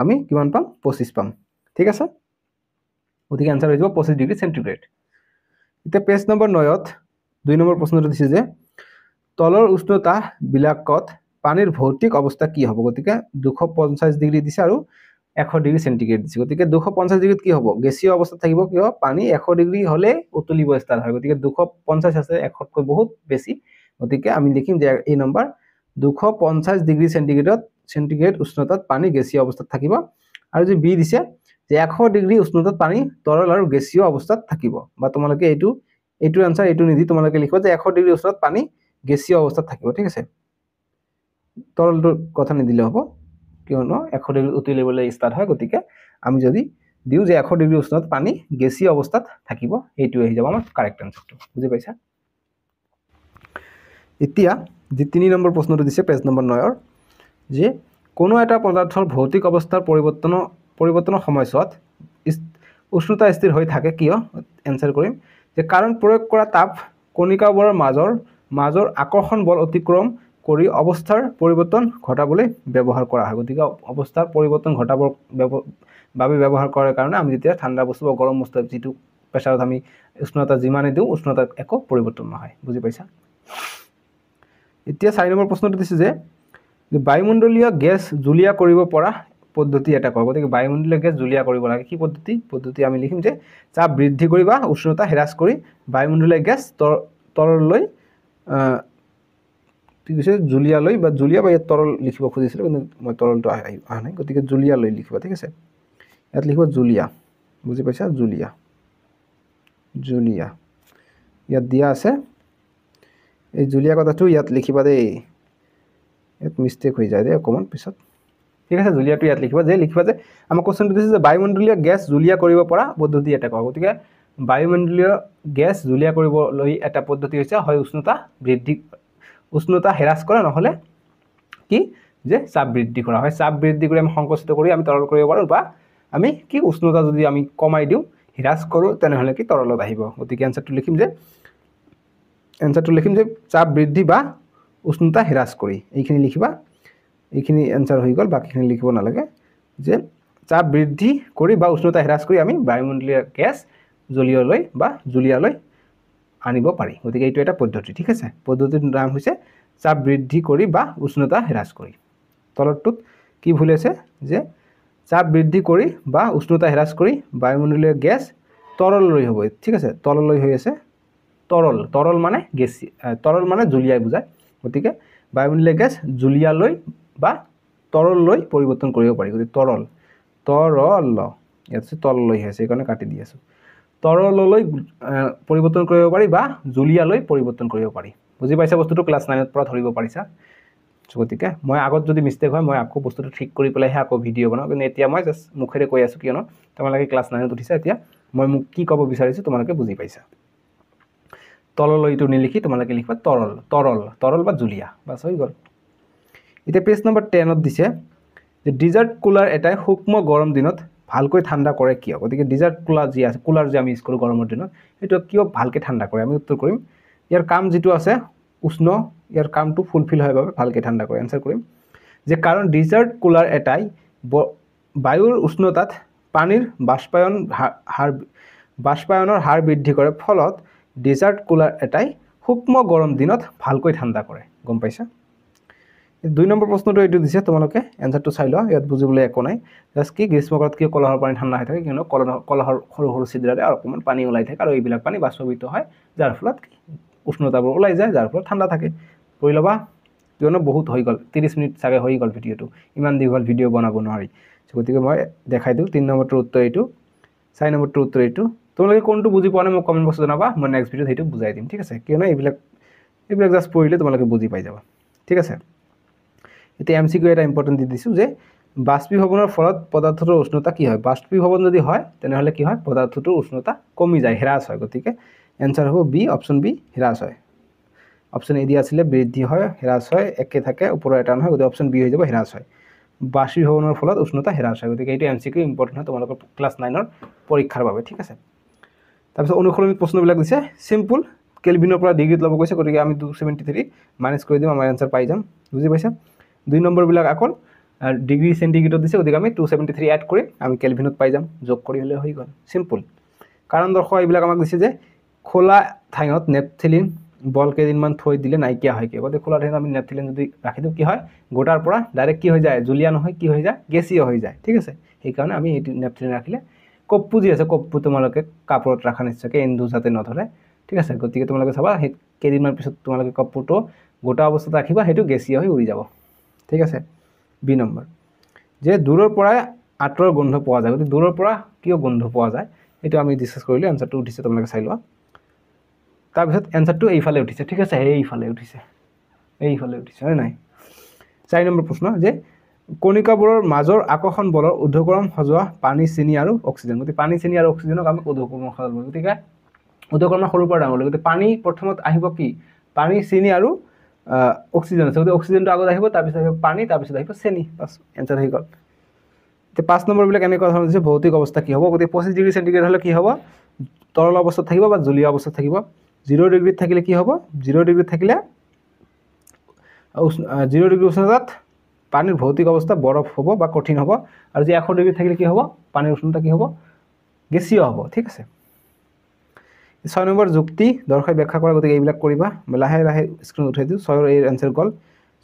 আমি কিমান পাম 25 পাম ঠিক আছে গতিকে আনসাৰ হৈ যাব 25 ডিগ্ৰী সেন্টিগ্ৰেড এতিয়া পেজ নম্বৰ 9ত 2 নম্বৰ প্ৰশ্নটো দিছে যে তলৰ উষ্ণতা বিলাকত পানীৰ ভৌতিক অৱস্থা কি হ'ব গতিকে 250 ডিগ্ৰী দিছে আৰু 100 ডিগ্ৰী সেন্টিগ্ৰেড দিছে গতিকে 250 ডিগ্ৰীত কি হ'ব গেছীয় অৱস্থা থাকিব কিয় পানী 100 ডিগ্ৰী হলে উতলিব ষ্টাৰ্ট হয় গতিকে 250 আছে 100 কৈ বহুত বেছি গতিকে আমি লিখিম যে এই নম্বৰ 250 ডিগ্ৰী সেন্টিগ্ৰেড উষ্ণতাত পানী গেছীয় অৱস্থাত থাকিব আৰু যে বি দিছে যে 100 ডিগ্ৰী উষ্ণতাত পানী তৰল আৰু গেছীয় অৱস্থাত থাকিব বা তোমালোকে এইটো আনসাৰ এইটো নিদি তোমালোকে লিখিবা যে 100 ডিগ্ৰী উষ্ণতাত পানী গেছীয় অৱস্থাত থাকিব ঠিক আছে তৰলটোৰ কথা নিদিলে হ'ব কিয়নো 100 ডিগ্ৰী উতলিবলৈ ষ্টাৰ্ট হয় গতিকে আমি যদি দিও যে 100 ডিগ্ৰী উষ্ণতাত পানী গেছীয় অৱস্থাত থাকিব এইটো হৈ যাব আমাৰ কাৰেক্ট আনসাৰটো বুজি পাইছা এতিয়া যে 3 নম্বৰ প্ৰশ্নটো দিছে পেজ নম্বৰ 9ৰ যে কোনো এটা পদাৰ্থৰ ভৌতিক অৱস্থাৰ পৰিৱৰ্তনৰ সময়ছোৱাত উষ্ণতা স্থিৰ হৈ থাকে কিয় এনসাৰ কৰিম যে কাৰণ প্ৰয়োগ কৰা তাপ কণিকাবোৰৰ মাজৰ আকৰ্ষণ বল অতিক্ৰম কৰি অৱস্থাৰ পৰিৱৰ্তন ঘটাবলৈ ব্যৱহাৰ কৰা হয় গতিকে অৱস্থাৰ পৰিৱৰ্তন ঘটাবৰ বাবে ব্যৱহাৰ কৰাৰ কাৰণে আমি যেতিয়া ঠাণ্ডা বস্তু বা গৰম বস্তু যেটো প্ৰেছাৰত আমি উষ্ণতা যিমানে দিও উষ্ণতাৰ একো পৰিৱৰ্তন নহয় বুজি পাইছা এতিয়া 4 নম্বৰ প্ৰশ্নটো দিছে যে বায়ুমণ্ডলীয় গেছ জুলীয়া কৰিব পৰা পদ্ধতি এটা কয় গতিকে বায়ুমণ্ডলীয় গেছ জুলীয়া কৰিব লাগে কি পদ্ধতি আমি লিখিম যে চাপ বৃদ্ধি কৰি বা উষ্ণতা হ্ৰাস কৰি বায়ুমণ্ডলীয় গেছ তৰললৈ ঠিক আছে জুলীয়ালৈ বা জুলীয়া বা তৰল লিখিব খুজিছিল কিন্তু মই তৰলটো অহা নাই গতিকে জুলীয়ালৈ লিখিবা ঠিক আছে ইয়াত লিখিব জুলীয়া বুজি পাইছা জুলীয়া ইয়াত দিয়া আছে এই জুলীয়া কথাটো ইয়াত লিখিবা দেই ইয়াত মিস্টেক হৈ যায় দে অকমান পিছত ঠিক আছে জুলীয়াটো ইয়াত লিখিবা যে আমাৰ কোশ্চেনটো দিছে যে বায়ুমণ্ডলীয় গেছ জুলীয়া কৰিব পৰা পদ্ধতি এটা কোৱা গতিকে বায়ুমণ্ডলীয় গেছ জুলীয়া কৰিবলৈ এটা পদ্ধতি হৈছে হয় উষ্ণতা হ্ৰাস কৰা নহলে কি যে চাপ বৃদ্ধি কৰা হয় চাপ বৃদ্ধি কৰি আমি সংকোচিত কৰি আমি তৰল কৰিব পাৰো বা আমি কি উষ্ণতা যদি আমি কমাই দিও হ্ৰাস কৰো তেনেহলে কি তৰলত আহিব গতিকে আনসাৰটো লিখিম যে চাপ বৃদ্ধি বা উষ্ণতা হ্ৰাস কৰি এইখিনি লিখিবা এইখিনি আনসাৰ হৈ গল বাকিখিনি লিখিব নালাগে যে চাপ বৃদ্ধি কৰি বা উষ্ণতা হ্ৰাস কৰি আমি বায়ুমণ্ডলীয় গেছ জুলীয়ালৈ আনিব পাৰি গতিকে এইটো এটা পদ্ধতি ঠিক আছে পদ্ধতিৰ নাম হৈছে চাপ বৃদ্ধি কৰি বা উষ্ণতা হ্ৰাস কৰি তলৰটোত কি ভুল আছে যে চাপ বৃদ্ধি কৰি বা উষ্ণতা হ্ৰাস কৰি বায়ুমণ্ডলীয় গেছ তৰললৈ হ'ব ঠিক আছে তৰললৈ হৈ আছে তৰল মানে গেছী তৰল মানে জুলীয়াই বুজায় গতিকে বায়ুমণ্ডলীয় গেছ জুলীয়ালৈ বা তৰললৈ পৰিৱৰ্তন কৰিব পাৰি গতিকে তৰল ইয়াত তৰললৈ আছে এইকাৰণে কাটি দি আছো তৰললৈ পৰিৱৰ্তন কৰিব পাৰি বা জুলীয়ালৈ পৰিৱৰ্তন কৰিব পাৰি বুজি পাইছা বস্তুটো ক্লাস 9 ত পৰা ধৰিব পাৰিছা গতিকে মই আগত যদি মিস্টেক হয় মই আকৌ বস্তুটো ঠিক কৰি পেলাই আকৌ ভিডিও বনাও কিন্তু এতিয়া মই জাস্ট মুখেৰে কৈ আছো কিয়নো তোমালোকে ক্লাস 9 ত উঠিছা এতিয়া মই মোক কি ক'ব বিচাৰিছো তোমালোকে বুজি পাইছা তললৈটো নিলিখি তোমালোকে লিখবা তৰল বা জুলীয়া বাস হৈ গল এতিয়া পেজ নম্বৰ 10 ত দিছে যে ডিজাৰ্ট কুলাৰ এটাই সূক্ষ্ম গৰম দিনত ভালকৈ ঠাণ্ডা কৰে কিয় গতিকে ডিজাৰ্ট কুলাৰ যে আমি ইউজ কৰো গৰমৰ দিনত এটো কিয় ভালকৈ ঠাণ্ডা কৰে আমি উত্তৰ কৰিম ইয়াৰ কাম যেটো আছে উষ্ণ ইয়াৰ কামটো ফুলফিল হয় বাবে ভালকৈ ঠাণ্ডা কৰে আনসাৰ কৰিম যে কাৰণ ডিজাৰ্ট কুলাৰ এটাই বায়ুৰ উষ্ণতাত পানীৰ বাষ্পায়নৰ হাৰ বৃদ্ধি কৰে ফলত ডিজাৰ্ট কুলাৰ এটাই সূক্ষ্ম গৰম দিনত ভালকৈ ঠাণ্ডা কৰে গম পাইছা 2 নম্বৰ প্ৰশ্নটো এইটো দিছে তোমালোকে এনসাৰটো চাই লোৱা ইয়াত বুজিবলৈ একো নাই জাস্ট কি গ্ৰীষ্মকালত কি কলহৰ পানী ঠাণ্ডা হৈ থাকে কিয়নো কলহৰ সৰু ছিদ্ৰৰে অকমান পানী ওলাই থাকে আৰু এইবিলাক পানী বাষ্পীভূত হয় যাৰ ফলত উষ্ণতাবোৰ ওলাই যায় যাৰ ফলত ঠাণ্ডা থাকে পঢ়ি লবা কিয়নো বহুত হৈ গল 30 মিনিট চাগে হৈ গল ভিডিওটো ইমান দীঘল ভিডিও বনাব নোৱাৰি গতিকে মই দেখাই দিও 3 নম্বৰটোৰ উত্তৰ এইটো 4 নম্বৰটোৰ উত্তৰ এইটো তোমালোকে কোনটো বুজি পোৱা নাই মোক কমেন্ট বক্সত জনাবা মই নেক্সট ভিডিওত সেইটো বুজাই দিম ঠিক আছে কিয়নো এইবিলাক জাস্ট পঢ়িলে তোমালোকে বুজি পাই যাবা ঠিক আছে এতিয়া এমসিকিউ এটা ইম্পৰ্টেন্ট দি দিছো যে বাষ্পীভৱনৰ ফলত পদাৰ্থটোৰ উষ্ণতা কি হয় বাষ্পীভৱন যদি হয় তেনেহলে কি হয় পদাৰ্থটোৰ উষ্ণতা কমি যায় হ্ৰাস হয় গতিকে এনসাৰ হ'ব বি অপচন বি হ্ৰাস হয় অপচন এ দিয়া আছিল বৃদ্ধি হয় হ্ৰাস হয় একে থাকে ওপৰৰ এটা নহয় গতিকে অপচন বি হৈ যাব হ্ৰাস হয় বাষ্পীভৱনৰ ফলত উষ্ণতা হ্ৰাস হয় গতিকে এইটো এমসিকিউ ইম্পৰ্টেন্ট হয় তোমালোকৰ ক্লাস 9 ৰ পৰীক্ষাৰ বাবে ঠিক আছে তাৰপিছত অনুসৰমিক প্ৰশ্নবিলাক দিছে সিম্পল কেলভিনৰ পৰা ডিগ্ৰীত ল'ব কৈছে গতিকে আমি 273 মাইনাস কৰি দিম আমাৰ আনসাৰ পাই যাম বুজি পাইছা 2 নম্বৰবিলাক আকৌ ডিগ্ৰী সেন্টিগ্ৰেডত দিছে গতিকে আমি 273 এড কৰিম আমি কেলভিনত পাই যাম যোগ কৰি হলে হৈ গ'ল সিম্পল কাৰণ দৰ্শক এইবিলাক আমাক দিছে যে খোলা ঠাইত নেপথিলিন বল কেইদিনমান থৈ দিলে নাইকিয়া হয় কি গতিকে খোলা ঠাইত আমি নেপথিলিন যদি ৰাখি দিওঁ কি হয় গোটাৰ পৰা ডাইৰেক্ট কি হৈ যায় জুলিয়া নহয় কি হৈ যায় গেছীয় হৈ যায় ঠিক আছে এই কাৰণে আমি এই নেপথিলিন ৰাখিলে কপ্পু যি আছে কপ্পু তোমালোকে কাপড়ত ৰাখা নিশ্চয়কে এন্দু যাতে নধৰে ঠিক আছে গতিকে তোমালোকে চাবা সেই কেইদিনমান পিছত তোমালোকে কপ্পুটো গোটা অৱস্থাত ৰাখিবা হেতু গেছীয় হৈ উৰি যাব ঠিক আছে বি নম্বৰ যে দূৰৰ পৰা আঁতৰৰ গন্ধ পোৱা যায় গতিকে দূৰৰ পৰা কিয় গন্ধ পোৱা যায় এটো আমি ডিসকাস কৰিলে আনসাৰটো উঠিছে তোমালোকে চাই লোৱা তাৰ পিছত আনসাৰটো এইফালে উঠিছে ঠিক আছে এইফালে উঠিছে হয় নাই 4 নম্বৰ প্ৰশ্ন যে কণিকাবোৰৰ মাজৰ আকৰ্ষণ বলৰ উদ্ধকৰণ সজোৱা পানী চিনি আৰু অক্সিজেন গতিকে পানী চিনি আৰু অক্সিজেনক আমি উদ্ধকৰণ সজাব গতিকে উদ্ধকৰণ সৰুৰ পৰা ডাঙৰলৈ গতিকে পানী প্ৰথমত আহিব কি পানী চিনি আৰু অক্সিজেন আছে গতিকে অক্সিজেনটো আগত আহিব তাৰ পিছত পানী তাৰ পিছত আহিব চেনি বাস আনসাৰ হৈ গ'ল তে 5 নম্বৰ বিলাক এনেকুৱা ধৰণৰ দিছে ভৌতিক অৱস্থা কি হ'ব গতিকে 25 ডিগ্ৰী সেন্টিগ্ৰেড হলে কি হ'ব তৰল অৱস্থাত থাকিব বা জলীয় অৱস্থাত থাকিব 0 ডিগ্ৰীত থাকিলে কি হ'ব 0 ডিগ্ৰীত থাকিলে 0 ডিগ্ৰী উষ্ণতাত পানীৰ ভৌতিক অৱস্থা বৰফ হ'ব বা কঠিন হ'ব আৰু যে 100 ডিগ্ৰী থাকিলে কি হ'ব পানীৰ উষ্ণতা কি হ'ব গেছীয় হ'ব ঠিক আছে 6 নম্বৰ যুক্তি দৰ্শাই ব্যাখ্যা কৰা গতিকে এইবিলাক কৰিবা লাহে লাহে স্ক্ৰিন উঠাই দিও 6 এৰ আনসাৰ গল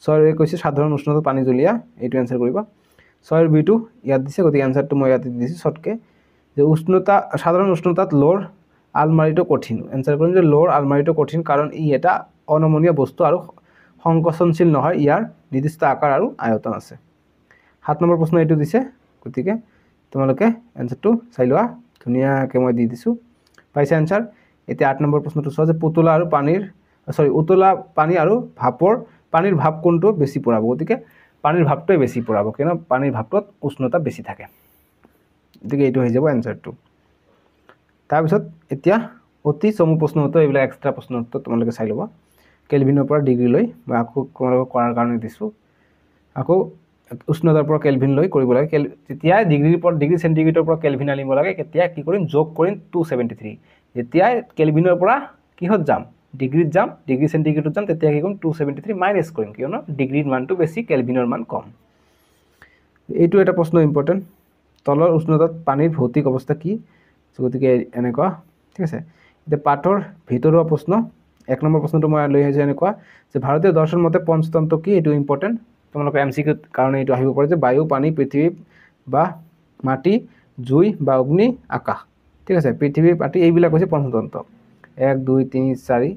6 এৰ কৈছে সাধাৰণ উষ্ণতা পানী জলীয়া এইটো আনসাৰ কৰিবা 6 এৰ বি2 ইয়াত দিছে গতিকে আনসাৰটো মই ইয়াত দিছি শৰ্টকে যে উষ্ণতা সাধাৰণ উষ্ণতাত লোৰ আলমাৰিটো কঠিন আনসাৰ কৰিম যে লোৰ আলমাৰিটো কঠিন কাৰণ ই এটা অনমনীয় বস্তু আৰু সংকোচনশীল নহয় ইয়াৰ নিৰ্দিষ্ট আকাৰ আৰু আয়তন আছে 7 নম্বৰ প্ৰশ্ন এইটো দিছে গতিকে তোমালোকে আনসাৰটো চাই লোৱা ধুনিয়াকৈ মই দি দিছো পাইছে আনসাৰ এতে 8 নম্বৰ প্ৰশ্নটো চোৱা যে পুতলা আৰু পানীৰ উতলা পানী আৰু ভাপৰ পানীৰ ভাপ কোনটো বেছি পৰাব গতিকে পানীৰ ভাপটোই বেছি পৰাব কেন পানীৰ ভাপত উষ্ণতা বেছি থাকে গতিকে এইটো হৈ যাব আনসাৰটো তাৰ পিছত এতিয়া অতি চমু প্ৰশ্ন উত্তৰ এইবিলাক এক্সট্ৰা প্ৰশ্ন উত্তৰ তোমালোকে চাই লবা কেলভিনৰ পৰা ডিগ্ৰী লৈ মই আকৌ তোমালোকক কৰাৰ কাৰণে দিছো আকৌ উষ্ণতাৰ পৰা কেলভিন লৈ কৰিব লাগে যেতিয়া ডিগ্ৰীৰ পৰা ডিগ্ৰী সেন্টিগ্ৰেডৰ পৰা কেলভিন আনিব লাগে কেতিয়া কি কৰিম যোগ কৰিম 273 যেতিয়া কেলভিনৰ পৰা কিহত যাম ডিগ্ৰীত যাম ডিগ্ৰী সেন্টিগ্ৰেডত যাম তেতিয়া কি কৰিম 273 মাইনাস কৰিম কিয়নো ডিগ্ৰীৰ মানটো বেছি কেলভিনৰ মান কম এইটো এটা প্ৰশ্ন ইম্পৰ্টেন্ট তলৰ উষ্ণতাত পানীৰ ভৌতিক অৱস্থা কি গতিকে এনেকুৱা ঠিক আছে এতিয়া পাঠৰ ভিতৰুৱা প্ৰশ্ন 1 নম্বৰ প্ৰশ্নটো মই লৈ আহিছো এনেকুৱা যে ভাৰতীয় দৰ্শন মতে পঞ্চতন্ত্ৰ কি এইটো ইম্পৰ্টেন্ট তোমালোকৰ এমসিকিউ কাৰণে এইটো আহিব পাৰে যে বায়ু পানী পৃথিৱী বা মাটি জুই বা অগ্নি আকাশ ঠিক আছে পৃথিৱী মাটি এইবিলাক হৈছে পঞ্চতন্ত্ৰ 1 2 3 4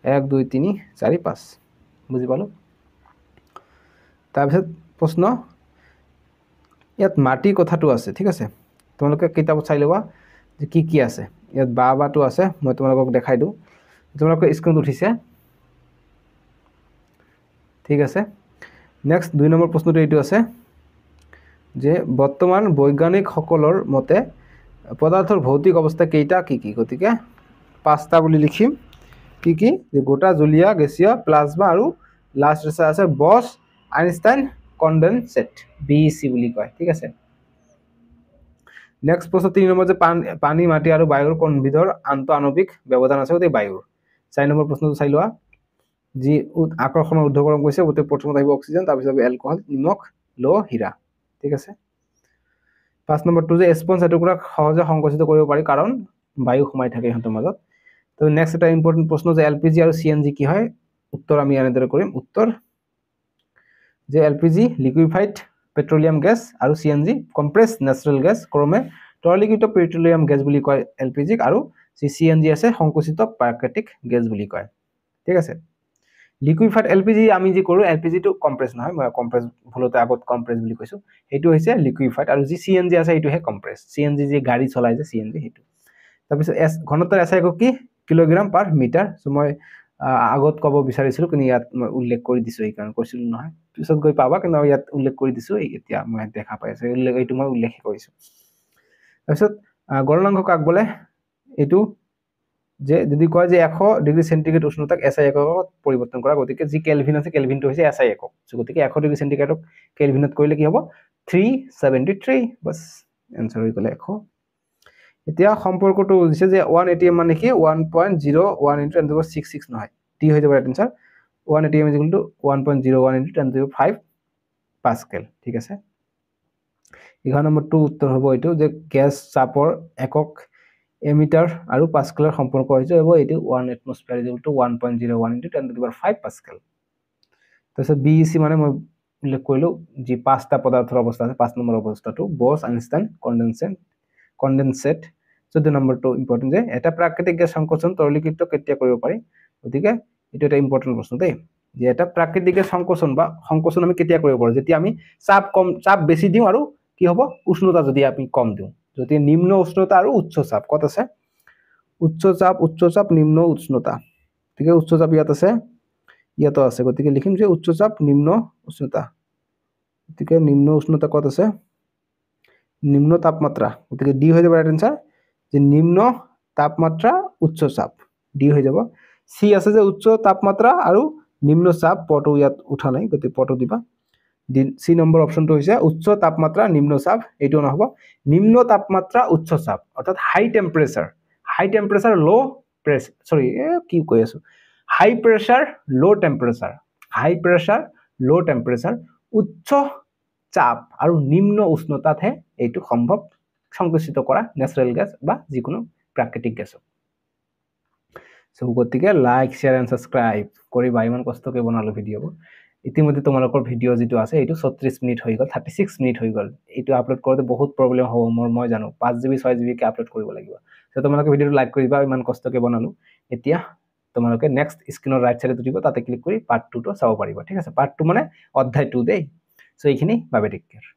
1 2 3 4 5 বুজি পালো তাৰপিছত প্ৰশ্ন ইয়াত মাটি কথাটো আছে ঠিক আছে তোমালোকে কিতাপত চাই লবা যে কি আছে ইয়াত বাটো আছে মই তোমালোকক দেখাই দিও তোমালোকৰ স্ক্ৰিনত উঠিছে ঠিক আছে নেক্সট 2 নম্বৰ প্ৰশ্নটো এইটো আছে যে বৰ্তমান বৈজ্ঞানিক সকলৰ মতে পদাৰ্থৰ ভৌতিক অৱস্থা কেইটা কি গতিকে পাঁচটা বুলি লিখিম কি যে গোটা জলীয়া গেছীয় প্লাজমা আৰু লাষ্ট আছে বস আইনষ্টাইন কনডেনসেট বিইসি বুলি কয় ঠিক আছে নেক্সট প্ৰশ্ন 3 নম্বৰ যে পানী মাটি আৰু বায়ুৰ কোনবিধৰ আন্তঃআণৱিক ব্যৱধান আছে গতিকে বায়ুৰ 4 নম্বৰ প্ৰশ্নটো চাই লোৱা যি আকৰ্ষণৰ উদ্ধকৰণ কৈছে গতে প্ৰথমত আহিব অক্সিজেন তাৰ পিছত এলকহল নিমখ লৌহ হীৰা ঠিক আছে 5 নম্বৰটো যে স্পঞ্জ এটুকুৰা সহজে সংকোচিত কৰিব পাৰি কাৰণ বায়ু সোমাই থাকে ইহঁতৰ মাজত তো নেক্সট এটা ইম্পৰ্টেন্ট প্ৰশ্ন যে এলপিজি আৰু সিএনজি কি হয় উত্তৰ আমি এনেদৰে কৰিম উত্তৰ যে এলপিজি লিকুইফাইড পেট্ৰলিয়াম গ্যাস আৰু সিএনজি কম্প্ৰেসড ন্যাচাৰাল গ্যাস ক্ৰমে তৰলীকৃত পেট্ৰলিয়াম গ্যাস বুলি কয় এলপিজি আৰু সিএনজি আছে সংকোচিত প্ৰাকৃতিক গ্যাস বুলি কয় ঠিক আছে লিকুইফাইড এলপিজি আমি যি কৰো এলপিজি টো কম্প্ৰেস নহয় মই কম্প্ৰেস ভুলতে আগত কম্প্ৰেস বুলি কৈছো হেতু হৈছে লিকুইফাইড আৰু যি সিএনজি আছে হেতু হে কম্প্ৰেস সিএনজি যি গাড়ী চলাই যে সিএনজি হেতু তাৰ পিছত ঘনত্বৰ এসআই কি কিলোগ্ৰাম পাৰ মিটাৰ সো মই আগত কব বিচাৰিছিলো কিন্তু ইয়াত মই উল্লেখ কৰি দিছো এই কাৰণ কৈছিল নহয় পিছত গৈ পাবা কিন্তু ইয়াত উল্লেখ কৰি দিছো এতিয়া মই দেখা পাই আছো এইটো মই উল্লেখ কৰিছো তাৰপিছত গণনাংক কাক বলে এইটো যে যদি কয় যে 100 ডিগ্ৰী সেন্টিগ্ৰেড উষ্ণতাক এসআই এককত পৰিৱৰ্তন কৰা গতিকে যি কেলভিন আছে কেলভিনটো হৈছে এসআই একক সো গতিকে 100 ডিগ্ৰী সেন্টিগ্ৰেডক কেলভিনত কৰিলে কি হ'ব 373 বাস आंसर হৈ গলে 100 এতিয়া সম্পৰ্কটো দিছে যে 180 মানে কি 1.01 * 10^66 নহয় টি হৈ যাব ৰাইট आंसर 180 = 1.01 * 10^5 পাস্কেল ঠিক আছে 11 নম্বৰটো উত্তৰ হ'ব এইটো যে গেছ চাপৰ একক এমিটাৰ আৰু পাস্কেলৰ সম্পৰ্ক হৈছে হ'ব এইটো 1 এটমস্ফিয়াৰ ইজ ইকুৱেল টু 1.01 * 10⁵ পাস্কেল তাৰপিছত বিইসি মানে মই উল্লেখ কৰিলো যি পাঁচটা পদাৰ্থৰ অৱস্থা আছে 5 নম্বৰ অৱস্থাটো বস আইনষ্টাইন কনডেনসেট 14 নম্বৰটো ইম্পৰ্টেন্ট যে এটা প্ৰাকৃতিক গ্যাস সংকোচন তৰলীকৃত কেতিয়া কৰিব পাৰি গতিকে এটো এটা ইম্পৰ্টেন্ট প্ৰশ্ন দেই যে এটা প্ৰাকৃতিক গ্যাস সংকোচন বা সংকোচন আমি কেতিয়া কৰিব পাৰো যেতিয়া আমি চাপ বেছি দিও আৰু কি হ'ব উষ্ণতা যদি আমি কম দিও যদি নিম্ন উষ্ণতা আৰু উচ্চ চাপ কত আছে উচ্চ চাপ নিম্ন উষ্ণতা ঠিক আছে উচ্চ চাপ ইয়াত আছে গতিকে লিখিম যে উচ্চ চাপ নিম্ন উষ্ণতা গতিকে নিম্ন উষ্ণতা কত আছে নিম্ন তাপমাত্রা গতিকে ডি হৈ যাব রাইট আনসার যে নিম্ন তাপমাত্রা উচ্চ চাপ ডি হৈ যাব সি আছে যে উচ্চ তাপমাত্রা আৰু নিম্ন চাপ পটো ইয়াত উঠা নাই গতি পটো দিবা সি নম্বৰ অপশনটো হৈছে উচ্চ তাপমাত্ৰা নিম্ন চাপ এইটো নহব নিম্ন তাপমাত্ৰা উচ্চ চাপ অৰ্থাৎ হাই টেম্পাৰেচাৰ লো প্ৰেসাৰ সৰি কি কৈ আছো হাই প্ৰেসাৰ লো টেম্পাৰেচাৰ উচ্চ চাপ আৰু নিম্ন উষ্ণতাতহে এইটো সম্ভৱ সংকোচিত কৰা ন্যাচাৰাল গ্যাস বা যিকোনো প্ৰাকৃতিক গ্যাস সো গতিকে লাইক শেয়াৰ এন্ড সাবস্ক্ৰাইব কৰিবা ইমান কষ্টকৈ বনালো ভিডিও ইতিমধ্যে তোমালোকৰ ভিডিও যেটো আছে এইটো 36 মিনিট হৈ গল 36 মিনিট হৈ গল এইটো আপলোড কৰোতে বহুত প্ৰবলেম হ'ব মই জানো 5 GB 6 GB কে আপলোড কৰিব লাগিব সো তোমালোকে ভিডিওটো লাইক কৰিবা ইমান কষ্টকৈ বনালো এতিয়া তোমালোকে নেক্সট স্ক্ৰিনৰ ৰাইট সাইডে দিব তাতে ক্লিক কৰি পাৰ্ট 2 টো চাব পাৰিবা ঠিক আছে পাৰ্ট 2 মানে অধ্যায় 2 দেই সো এইখিনি বাবে টেক কেয়াৰ